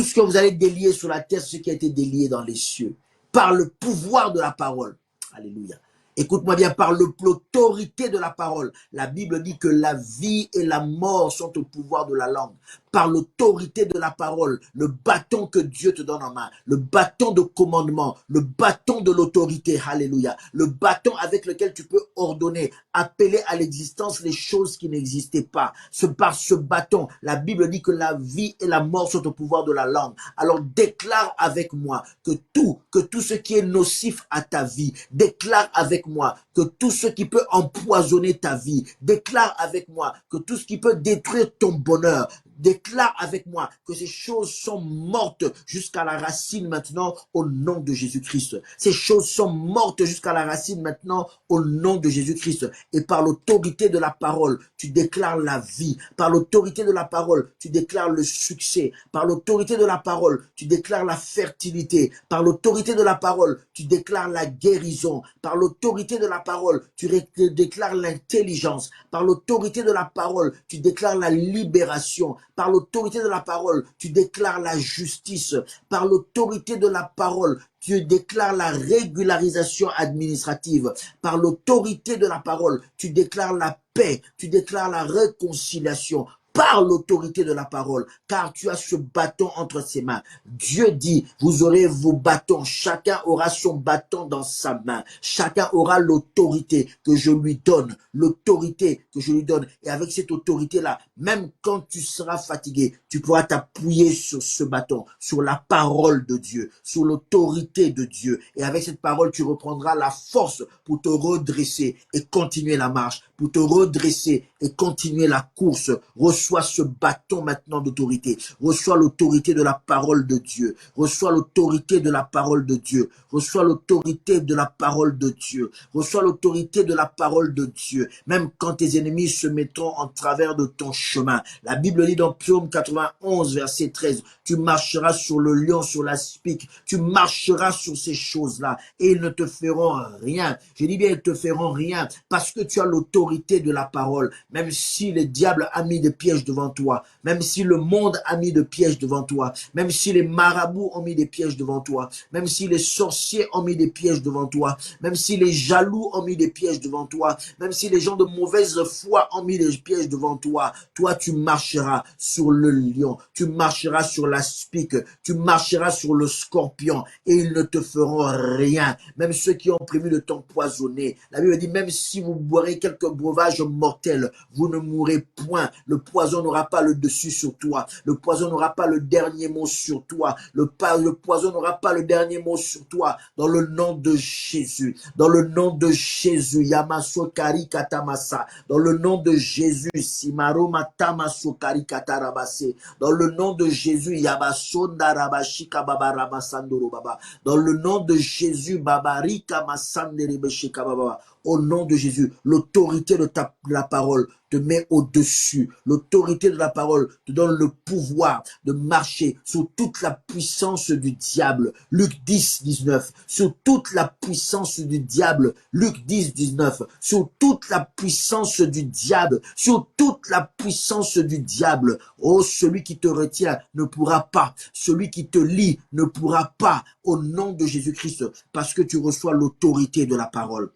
ce que vous allez délier sur la terre, c'est ce qui a été délié dans les cieux. Par le pouvoir de la parole. Alléluia. Écoute-moi bien, par l'autorité de la parole. La Bible dit que la vie et la mort sont au pouvoir de la langue. Par l'autorité de la parole, le bâton que Dieu te donne en main, le bâton de commandement, le bâton de l'autorité, alléluia, le bâton avec lequel tu peux ordonner, appeler à l'existence les choses qui n'existaient pas. Par ce bâton, la Bible dit que la vie et la mort sont au pouvoir de la langue. Alors déclare avec moi que tout ce qui est nocif à ta vie, déclare avec moi que tout ce qui peut empoisonner ta vie, déclare avec moi que tout ce qui peut détruire ton bonheur, déclare avec moi que ces choses sont mortes jusqu'à la racine maintenant au nom de Jésus-Christ. Ces choses sont mortes jusqu'à la racine maintenant au nom de Jésus-Christ. Et par l'autorité de la parole, tu déclares la vie. Par l'autorité de la parole, tu déclares le succès. Par l'autorité de la parole, tu déclares la fertilité. Par l'autorité de la parole, tu déclares la guérison. Par l'autorité de la parole, tu déclares l'intelligence. Par l'autorité de la parole, tu déclares la libération. Par l'autorité de la parole, tu déclares la justice. Par l'autorité de la parole, tu déclares la régularisation administrative. Par l'autorité de la parole, tu déclares la paix, tu déclares la réconciliation. par l'autorité de la parole, car tu as ce bâton entre ses mains. Dieu dit, vous aurez vos bâtons, chacun aura son bâton dans sa main, chacun aura l'autorité que je lui donne, l'autorité que je lui donne. Et avec cette autorité-là, même quand tu seras fatigué, tu pourras t'appuyer sur ce bâton, sur la parole de Dieu, sur l'autorité de Dieu. Et avec cette parole, tu reprendras la force pour te redresser et continuer la marche, pour te redresser et continuer la course. Reçois ce bâton maintenant d'autorité. Reçois l'autorité de la parole de Dieu. Reçois l'autorité de la parole de Dieu. Reçois l'autorité de la parole de Dieu. Reçois l'autorité de la parole de Dieu. Même quand tes ennemis se mettront en travers de ton chemin. La Bible dit dans Psaume 91, verset 13, tu marcheras sur le lion, sur l'aspic. Tu marcheras sur ces choses-là et ils ne te feront rien. Je dis bien, ils te feront rien parce que tu as l'autorité de la parole. Même si le diable a mis des pièges devant toi, même si le monde a mis des pièges devant toi, même si les marabouts ont mis des pièges devant toi, même si les sorciers ont mis des pièges devant toi, même si les jaloux ont mis des pièges devant toi, même si les gens de mauvaise foi ont mis des pièges devant toi, toi tu marcheras sur le lion, tu marcheras sur l'aspic, tu marcheras sur le scorpion et ils ne te feront rien. Même ceux qui ont prévu de t'empoisonner. La Bible dit, même si vous boirez quelques breuvages mortels, vous ne mourrez point. Le poison n'aura pas le dessus sur toi. Le poison n'aura pas le dernier mot sur toi. Le poison n'aura pas le dernier mot sur toi. Dans le nom de Jésus. Dans le nom de Jésus. Yamaso kari katamasa. Dans le nom de Jésus. Simaro matamaso kari katarabase. Dans le nom de Jésus. Yabasonda rabashi kababa ramasandoro baba. Dans le nom de Jésus. Babarika masandere beshe kababa. Au nom de Jésus, l'autorité de la parole te met au-dessus. L'autorité de la parole te donne le pouvoir de marcher sous toute la puissance du diable. Luc 10, 19. Sous toute la puissance du diable. Luc 10, 19. Sous toute la puissance du diable. Sous toute la puissance du diable. Oh, celui qui te retient ne pourra pas. Celui qui te lie ne pourra pas. Au nom de Jésus-Christ. Parce que tu reçois l'autorité de la parole.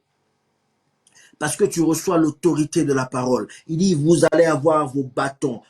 Parce que tu reçois l'autorité de la parole. Il dit, vous allez avoir vos bâtons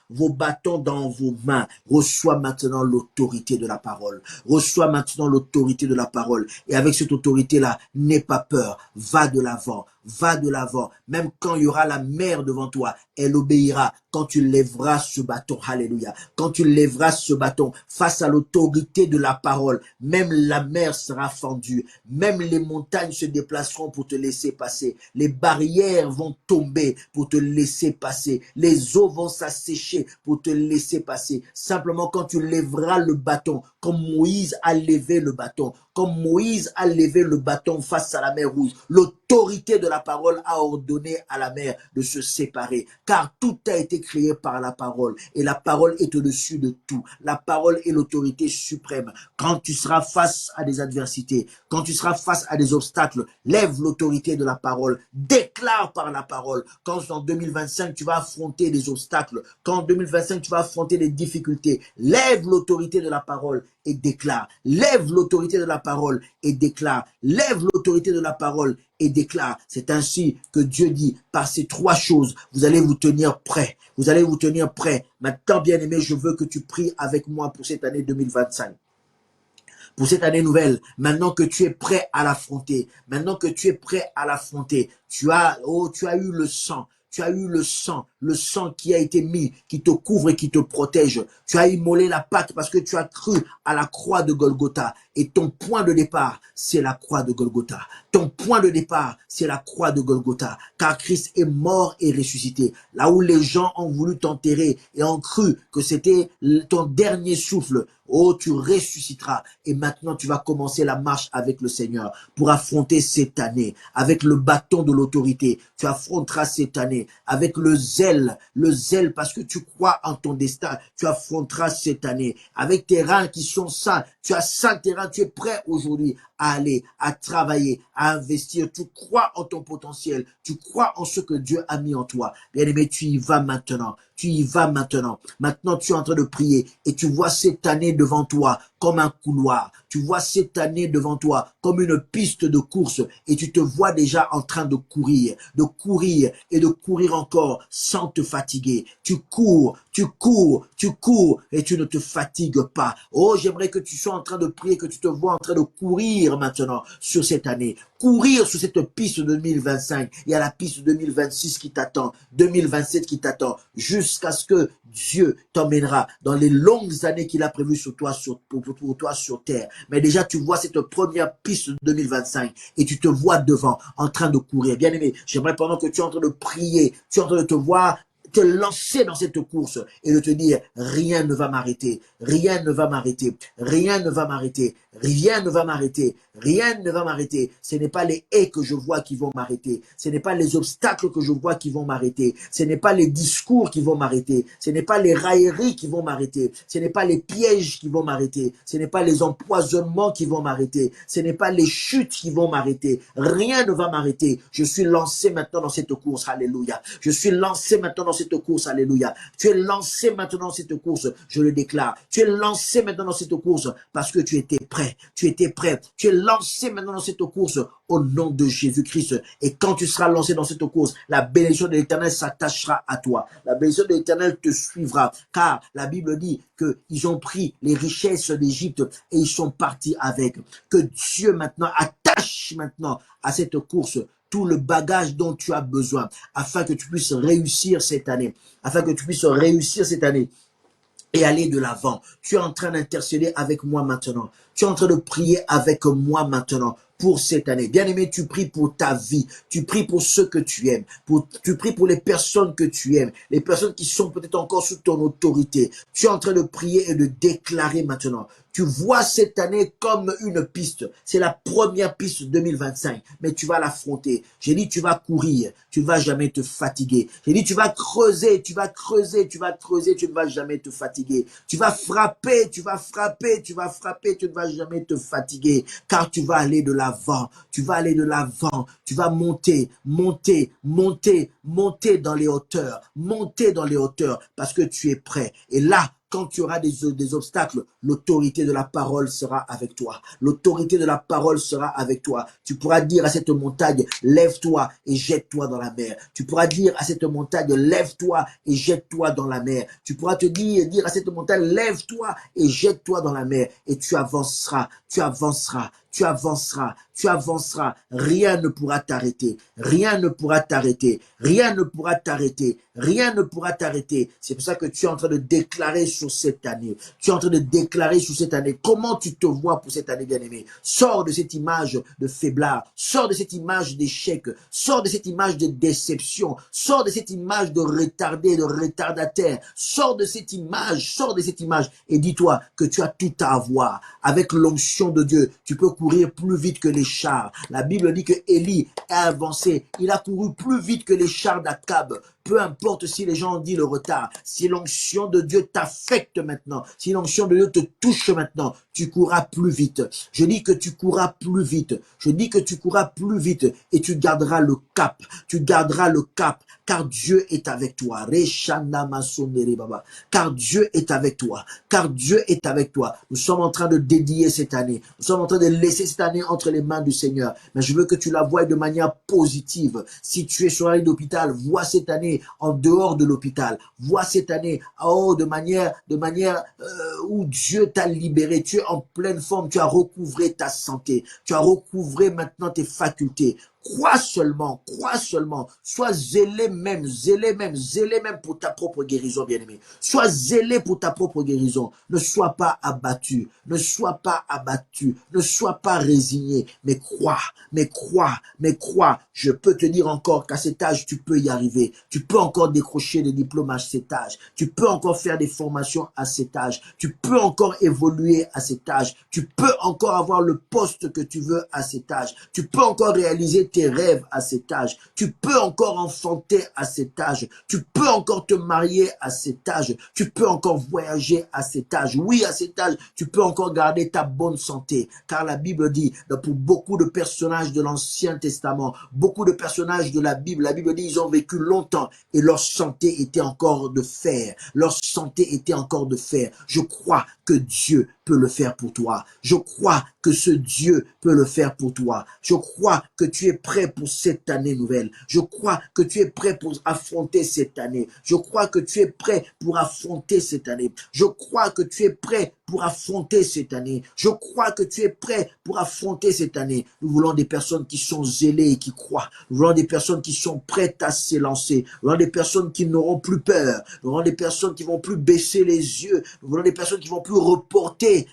dans vos mains. Reçois maintenant l'autorité de la parole. Reçois maintenant l'autorité de la parole. Et avec cette autorité-là, n'aie pas peur. Va de l'avant. Va de l'avant. Même quand il y aura la mer devant toi, elle obéira. Quand tu lèveras ce bâton, alléluia. Quand tu lèveras ce bâton face à l'autorité de la parole, même la mer sera fendue. Même les montagnes se déplaceront pour te laisser passer. Les barrières vont tomber pour te laisser passer. Les eaux vont s'assécher pour te laisser passer. Simplement quand tu lèveras le bâton, comme Moïse a levé le bâton, comme Moïse a levé le bâton face à la mer Rouge, l'autorité de la parole a ordonné à la mer de se séparer, car tout a été créé par la parole, et la parole est au-dessus de tout. La parole est l'autorité suprême. Quand tu seras face à des adversités, quand tu seras face à des obstacles, lève l'autorité de la parole, déclare par la parole. Quand en 2025 tu vas affronter des obstacles, quand en 2025 tu vas affronter des difficultés, lève l'autorité de la parole et déclare. Lève l'autorité de la parole et déclare. Lève l'autorité de la parole et déclare. C'est ainsi que Dieu dit, par ces trois choses, vous allez vous tenir prêts. Vous allez vous tenir prêts. Maintenant, bien-aimé, je veux que tu pries avec moi pour cette année 2025. Pour cette année nouvelle, maintenant que tu es prêt à l'affronter, maintenant que tu es prêt à l'affronter, tu as eu le sang. Tu as eu le sang qui a été mis, qui te couvre et qui te protège. Tu as immolé la Pâque parce que tu as cru à la croix de Golgotha. Et ton point de départ, c'est la croix de Golgotha. Ton point de départ, c'est la croix de Golgotha. Car Christ est mort et ressuscité. Là où les gens ont voulu t'enterrer et ont cru que c'était ton dernier souffle, oh, tu ressusciteras. Et maintenant, tu vas commencer la marche avec le Seigneur pour affronter cette année. Avec le bâton de l'autorité, tu affronteras cette année. Avec le zèle parce que tu crois en ton destin, tu affronteras cette année. Avec tes reins qui sont sains, tu as saint tes reins, tu es prêt aujourd'hui à aller, à travailler, à investir. Tu crois en ton potentiel, tu crois en ce que Dieu a mis en toi. Bien-aimé, tu y vas maintenant. tu y vas maintenant. Maintenant, tu es en train de prier et tu vois cette année devant toi comme un couloir. Tu vois cette année devant toi comme une piste de course et tu te vois déjà en train de courir et de courir encore sans te fatiguer. Tu cours et tu ne te fatigues pas. Oh, j'aimerais que tu sois en train de prier, que tu te vois en train de courir maintenant sur cette année. Courir sur cette piste 2025. Il y a la piste 2026 qui t'attend, 2027 qui t'attend, jusqu'à ce que Dieu t'emmènera dans les longues années qu'il a prévues sur toi, pour toi sur terre. Mais déjà, tu vois cette première piste de 2025 et tu te vois devant en train de courir. Bien aimé, j'aimerais pendant que tu es en train de prier, tu es en train de te voir te lancer dans cette course et de te dire rien ne va m'arrêter, rien ne va m'arrêter, rien ne va m'arrêter, rien ne va m'arrêter, rien ne va m'arrêter. Ce n'est pas les haies que je vois qui vont m'arrêter, ce n'est pas les obstacles que je vois qui vont m'arrêter, ce n'est pas les discours qui vont m'arrêter, ce n'est pas les railleries qui vont m'arrêter, ce n'est pas les pièges qui vont m'arrêter, ce n'est pas les empoisonnements qui vont m'arrêter, ce n'est pas les chutes qui vont m'arrêter, rien ne va m'arrêter. Je suis lancé maintenant dans cette course, alléluia. Je suis lancé maintenant dans cette course, alléluia. Tu es lancé maintenant dans cette course, je le déclare. Tu es lancé maintenant dans cette course parce que tu étais prêt. Tu étais prêt. Tu es lancé maintenant dans cette course au nom de Jésus-Christ. Et quand tu seras lancé dans cette course, la bénédiction de l'Éternel s'attachera à toi. La bénédiction de l'Éternel te suivra. Car la Bible dit qu'ils ont pris les richesses d'Égypte et ils sont partis avec. Que Dieu maintenant attache maintenant à cette course tout le bagage dont tu as besoin, afin que tu puisses réussir cette année, et aller de l'avant. Tu es en train d'intercéder avec moi maintenant. Tu es en train de prier avec moi maintenant pour cette année. Bien-aimé, tu pries pour ta vie. Tu pries pour ceux que tu aimes. Tu pries pour les personnes que tu aimes. Les personnes qui sont peut-être encore sous ton autorité. Tu es en train de prier et de déclarer maintenant. Tu vois cette année comme une piste. C'est la première piste 2025. Mais tu vas l'affronter. J'ai dit, tu vas courir. Tu ne vas jamais te fatiguer. J'ai dit, tu vas creuser. Tu ne vas jamais te fatiguer. Tu vas frapper. Tu ne vas jamais te fatiguer. Car tu vas aller de l'avant. Tu vas monter dans les hauteurs. Monter dans les hauteurs. Parce que tu es prêt. Et là, quand tu auras des obstacles, l'autorité de la parole sera avec toi. L'autorité de la parole sera avec toi. Tu pourras dire à cette montagne, lève-toi et jette-toi dans la mer. Tu pourras dire à cette montagne, lève-toi et jette-toi dans la mer. Tu pourras dire à cette montagne, lève-toi et jette-toi dans la mer. Et tu avanceras. Rien ne pourra t'arrêter. C'est pour ça que tu es en train de déclarer sur cette année. Comment tu te vois pour cette année, bien-aimé. Sors de cette image de faiblard. Sors de cette image d'échec. Sors de cette image de déception. Sors de cette image de retardé, de retardataire. Sors de cette image. Et dis-toi que tu as tout à avoir. Avec l'onction de Dieu, tu peux courir plus vite que les chars. La Bible dit que Élie a avancé. Il a couru plus vite que les chars d'Akab. Peu importe si les gens ont dit le retard, si l'onction de Dieu t'affecte maintenant, si l'onction de Dieu te touche maintenant, tu courras plus vite. Je dis que tu courras plus vite. Et tu garderas le cap. Car Dieu est avec toi. Car Dieu est avec toi. Nous sommes en train de dédier cette année. Nous sommes en train de laisser cette année entre les mains du Seigneur. Mais je veux que tu la voies de manière positive. Si tu es sur un lit d'hôpital, vois cette année en dehors de l'hôpital. Vois cette année de manière où Dieu t'a libéré. Tu es en pleine forme. Tu as recouvré ta santé. Tu as recouvré maintenant tes facultés. Crois seulement, sois zélé même pour ta propre guérison, bien-aimé. Sois zélé pour ta propre guérison. Ne sois pas abattu, ne sois pas résigné, mais crois. Je peux te dire encore qu'à cet âge, tu peux y arriver. Tu peux encore décrocher des diplômes à cet âge. Tu peux encore faire des formations à cet âge. Tu peux encore évoluer à cet âge. Tu peux encore avoir le poste que tu veux à cet âge. Tu peux encore réaliser tes rêves à cet âge. Tu peux encore enfanter à cet âge. Tu peux encore te marier à cet âge. Tu peux encore voyager à cet âge. Oui, à cet âge, tu peux encore garder ta bonne santé. Car la Bible dit, pour beaucoup de personnages de l'Ancien Testament, beaucoup de personnages de la Bible dit, ils ont vécu longtemps et leur santé était encore de fer. Leur santé était encore de fer. Je crois que Dieu peut le faire pour toi. Je crois que ce Dieu peut le faire pour toi. Je crois que tu es prêt pour cette année nouvelle. Je crois que tu es prêt pour affronter cette année. Je crois que tu es prêt pour affronter cette année. Je crois que tu es prêt pour affronter cette année. Je crois que tu es prêt pour affronter cette année. Nous voulons des personnes qui sont zélées et qui croient. Nous voulons des personnes qui sont prêtes à s'élancer. Nous voulons des personnes qui n'auront plus peur. Nous voulons des personnes qui vont plus baisser les yeux. Nous voulons des personnes qui vont plus reporter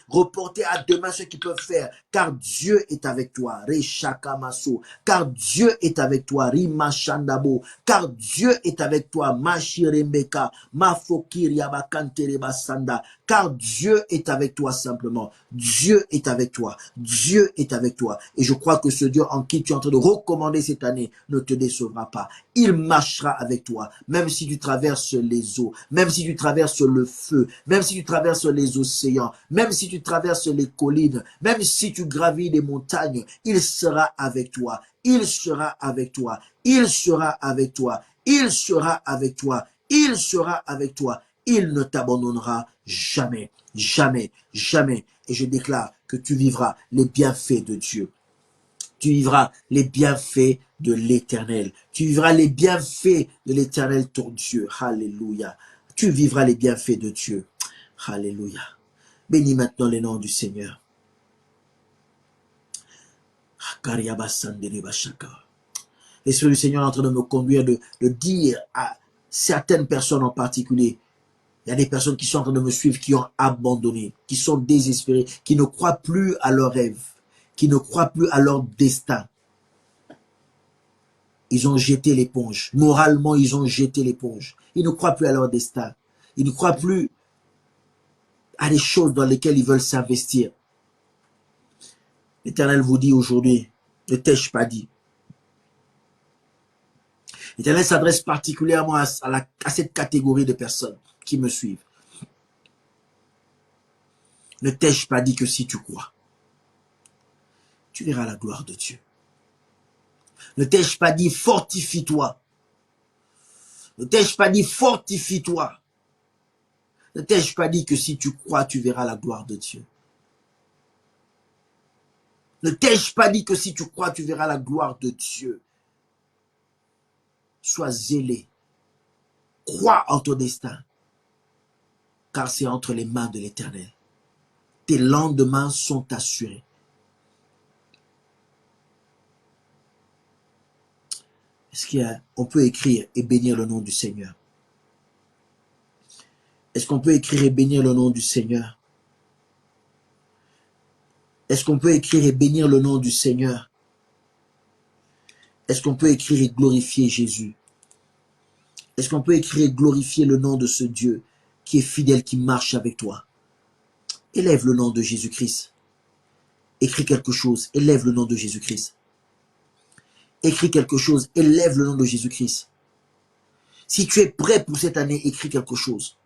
à demain ce qu'ils peuvent faire. Car Dieu est avec toi. Reshakamaso. Car Dieu est avec toi. Rimachandabo. Car Dieu est avec toi. Mashiremeka. Mafokiriabakanterebasanda. Car Dieu est avec toi simplement. Dieu est avec toi. Dieu est avec toi. Et je crois que ce Dieu en qui tu es en train de recommander cette année ne te décevra pas. Il marchera avec toi. Même si tu traverses les eaux, même si tu traverses le feu, même si tu traverses les océans, même si tu traverses les collines, même si tu gravis les montagnes, il sera avec toi. Il sera avec toi. Il sera avec toi. Il sera avec toi. Il sera avec toi. Il ne t'abandonnera jamais, jamais, jamais. Et je déclare que tu vivras les bienfaits de Dieu. Tu vivras les bienfaits de l'Éternel. Tu vivras les bienfaits de l'Éternel, ton Dieu. Alléluia. Tu vivras les bienfaits de Dieu. Alléluia. Bénis maintenant le nom du Seigneur. L'Esprit du Seigneur est en train de me conduire, de dire à certaines personnes en particulier. Il y a des personnes qui sont en train de me suivre, qui ont abandonné, qui sont désespérées, qui ne croient plus à leurs rêves, qui ne croient plus à leur destin. Ils ont jeté l'éponge. Moralement, ils ont jeté l'éponge. Ils ne croient plus à leur destin. Ils ne croient plus à des choses dans lesquelles ils veulent s'investir. L'Éternel vous dit aujourd'hui, ne t'ai-je pas dit? L'Éternel s'adresse particulièrement à cette catégorie de personnes qui me suivent. Ne t'ai-je pas dit que si tu crois, tu verras la gloire de Dieu? Ne t'ai-je pas dit fortifie-toi? Ne t'ai-je pas dit fortifie-toi? Ne t'ai-je pas dit que si tu crois, tu verras la gloire de Dieu? Ne t'ai-je pas dit que si tu crois, tu verras la gloire de Dieu? Sois zélé. Crois en ton destin. Car c'est entre les mains de l'Éternel. Tes lendemains sont assurés. Est-ce qu'on peut écrire et bénir le nom du Seigneur? Est-ce qu'on peut écrire et bénir le nom du Seigneur? Est-ce qu'on peut écrire et bénir le nom du Seigneur? Est-ce qu'on peut écrire et glorifier Jésus? Est-ce qu'on peut écrire et glorifier le nom de ce Dieu qui est fidèle, qui marche avec toi? Élève le nom de Jésus-Christ. Écris quelque chose, élève le nom de Jésus-Christ. Écris quelque chose, élève le nom de Jésus-Christ. Si tu es prêt pour cette année, écris quelque chose.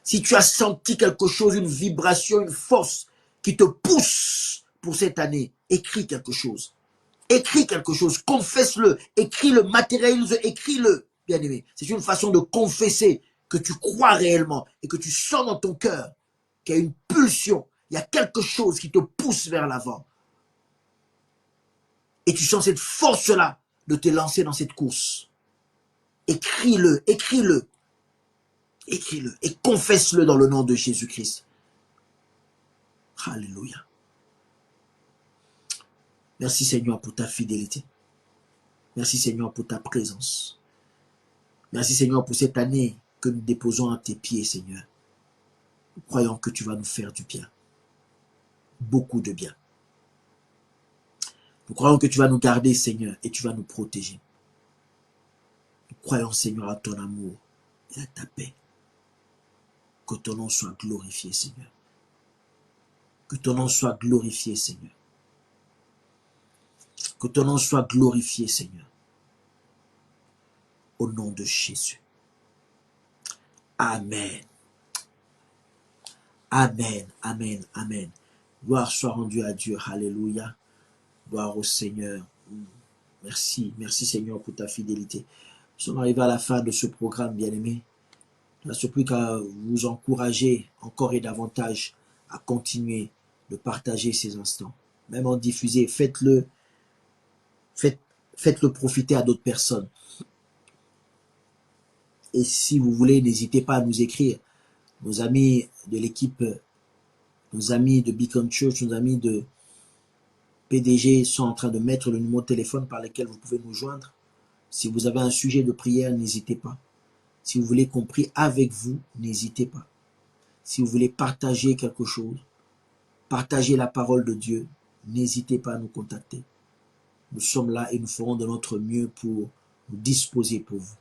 Si tu as senti quelque chose, une vibration, une force qui te pousse pour cette année, écris quelque chose. Écris quelque chose, confesse-le, écris-le, matérialise-le, écris-le, bien-aimé. C'est une façon de confesser que tu crois réellement et que tu sens dans ton cœur qu'il y a une pulsion, il y a quelque chose qui te pousse vers l'avant. Et tu sens cette force-là de te lancer dans cette course. Écris-le, écris-le, écris-le et confesse-le dans le nom de Jésus-Christ. Alléluia. Merci Seigneur pour ta fidélité. Merci Seigneur pour ta présence. Merci Seigneur pour cette année que nous déposons à tes pieds, Seigneur. Nous croyons que tu vas nous faire du bien. Beaucoup de bien. Nous croyons que tu vas nous garder, Seigneur, et tu vas nous protéger. Nous croyons, Seigneur, à ton amour et à ta paix. Que ton nom soit glorifié, Seigneur. Que ton nom soit glorifié, Seigneur. Que ton nom soit glorifié, Seigneur. Au nom de Jésus. Amen. Amen, amen, amen. Gloire soit rendue à Dieu. Alléluia. Gloire au Seigneur. Merci, merci Seigneur pour ta fidélité. Nous sommes arrivés à la fin de ce programme, bien-aimé. Il ne reste plus qu'à vous encourager encore et davantage à continuer de partager ces instants. Même en diffuser, faites-le profiter à d'autres personnes. Et si vous voulez, n'hésitez pas à nous écrire. Nos amis de l'équipe, nos amis de Beacon Church, nos amis de PDG sont en train de mettre le numéro de téléphone par lequel vous pouvez nous joindre. Si vous avez un sujet de prière, n'hésitez pas. Si vous voulez qu'on prie avec vous, n'hésitez pas. Si vous voulez partager quelque chose, partager la parole de Dieu, n'hésitez pas à nous contacter. Nous sommes là et nous ferons de notre mieux pour nous disposer pour vous.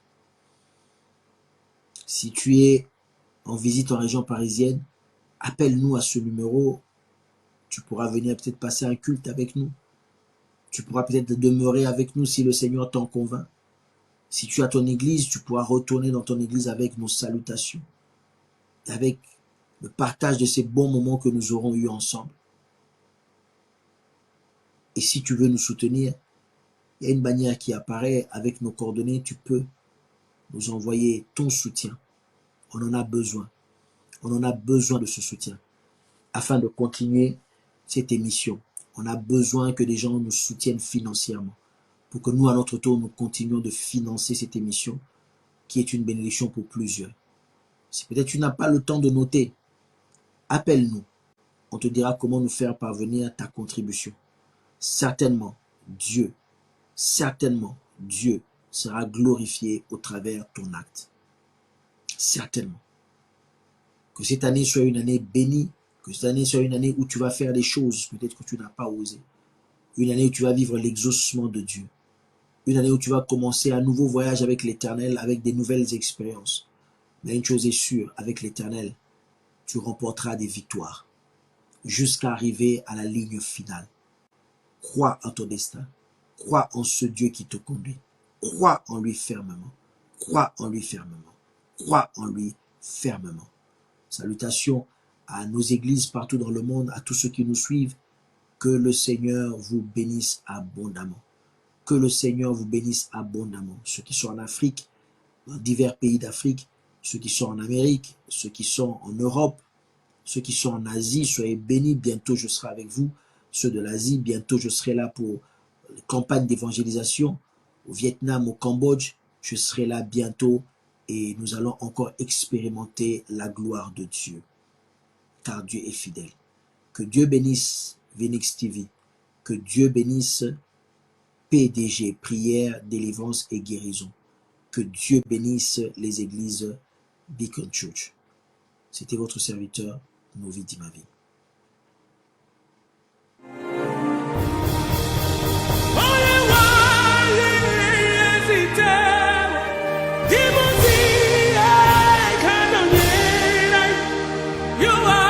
Si tu es en visite en région parisienne, appelle-nous à ce numéro. Tu pourras venir peut-être passer un culte avec nous. Tu pourras peut-être demeurer avec nous si le Seigneur t'en convainc. Si tu as ton église, tu pourras retourner dans ton église avec nos salutations, avec le partage de ces bons moments que nous aurons eus ensemble. Et si tu veux nous soutenir, il y a une bannière qui apparaît avec nos coordonnées. Tu peux nous envoyer ton soutien. On en a besoin. On en a besoin de ce soutien afin de continuer cette émission. On a besoin que des gens nous soutiennent financièrement pour que nous, à notre tour, nous continuions de financer cette émission qui est une bénédiction pour plusieurs. Si peut-être tu n'as pas le temps de noter, appelle-nous. On te dira comment nous faire parvenir ta contribution. Certainement, Dieu sera glorifié au travers de ton acte. Certainement. Que cette année soit une année bénie, que cette année soit une année où tu vas faire des choses peut-être que tu n'as pas osé. Une année où tu vas vivre l'exaucement de Dieu. Une année où tu vas commencer un nouveau voyage avec l'Éternel, avec des nouvelles expériences. Mais une chose est sûre, avec l'Éternel, tu remporteras des victoires jusqu'à arriver à la ligne finale. Crois en ton destin. Crois en ce Dieu qui te conduit. Crois en lui fermement. Crois en lui fermement. Crois en lui fermement. Salutations à nos églises partout dans le monde, à tous ceux qui nous suivent. Que le Seigneur vous bénisse abondamment. Que le Seigneur vous bénisse abondamment. Ceux qui sont en Afrique, dans divers pays d'Afrique, ceux qui sont en Amérique, ceux qui sont en Europe, ceux qui sont en Asie, soyez bénis. Bientôt, je serai avec vous. Ceux de l'Asie, bientôt, je serai là pour les campagnes d'évangélisation. Au Vietnam, au Cambodge, je serai là bientôt et nous allons encore expérimenter la gloire de Dieu. Car Dieu est fidèle. Que Dieu bénisse Venix TV. Que Dieu bénisse PDG, prière, délivrance et guérison. Que Dieu bénisse les églises Beacon Church. C'était votre serviteur, Novi Dimavi. You are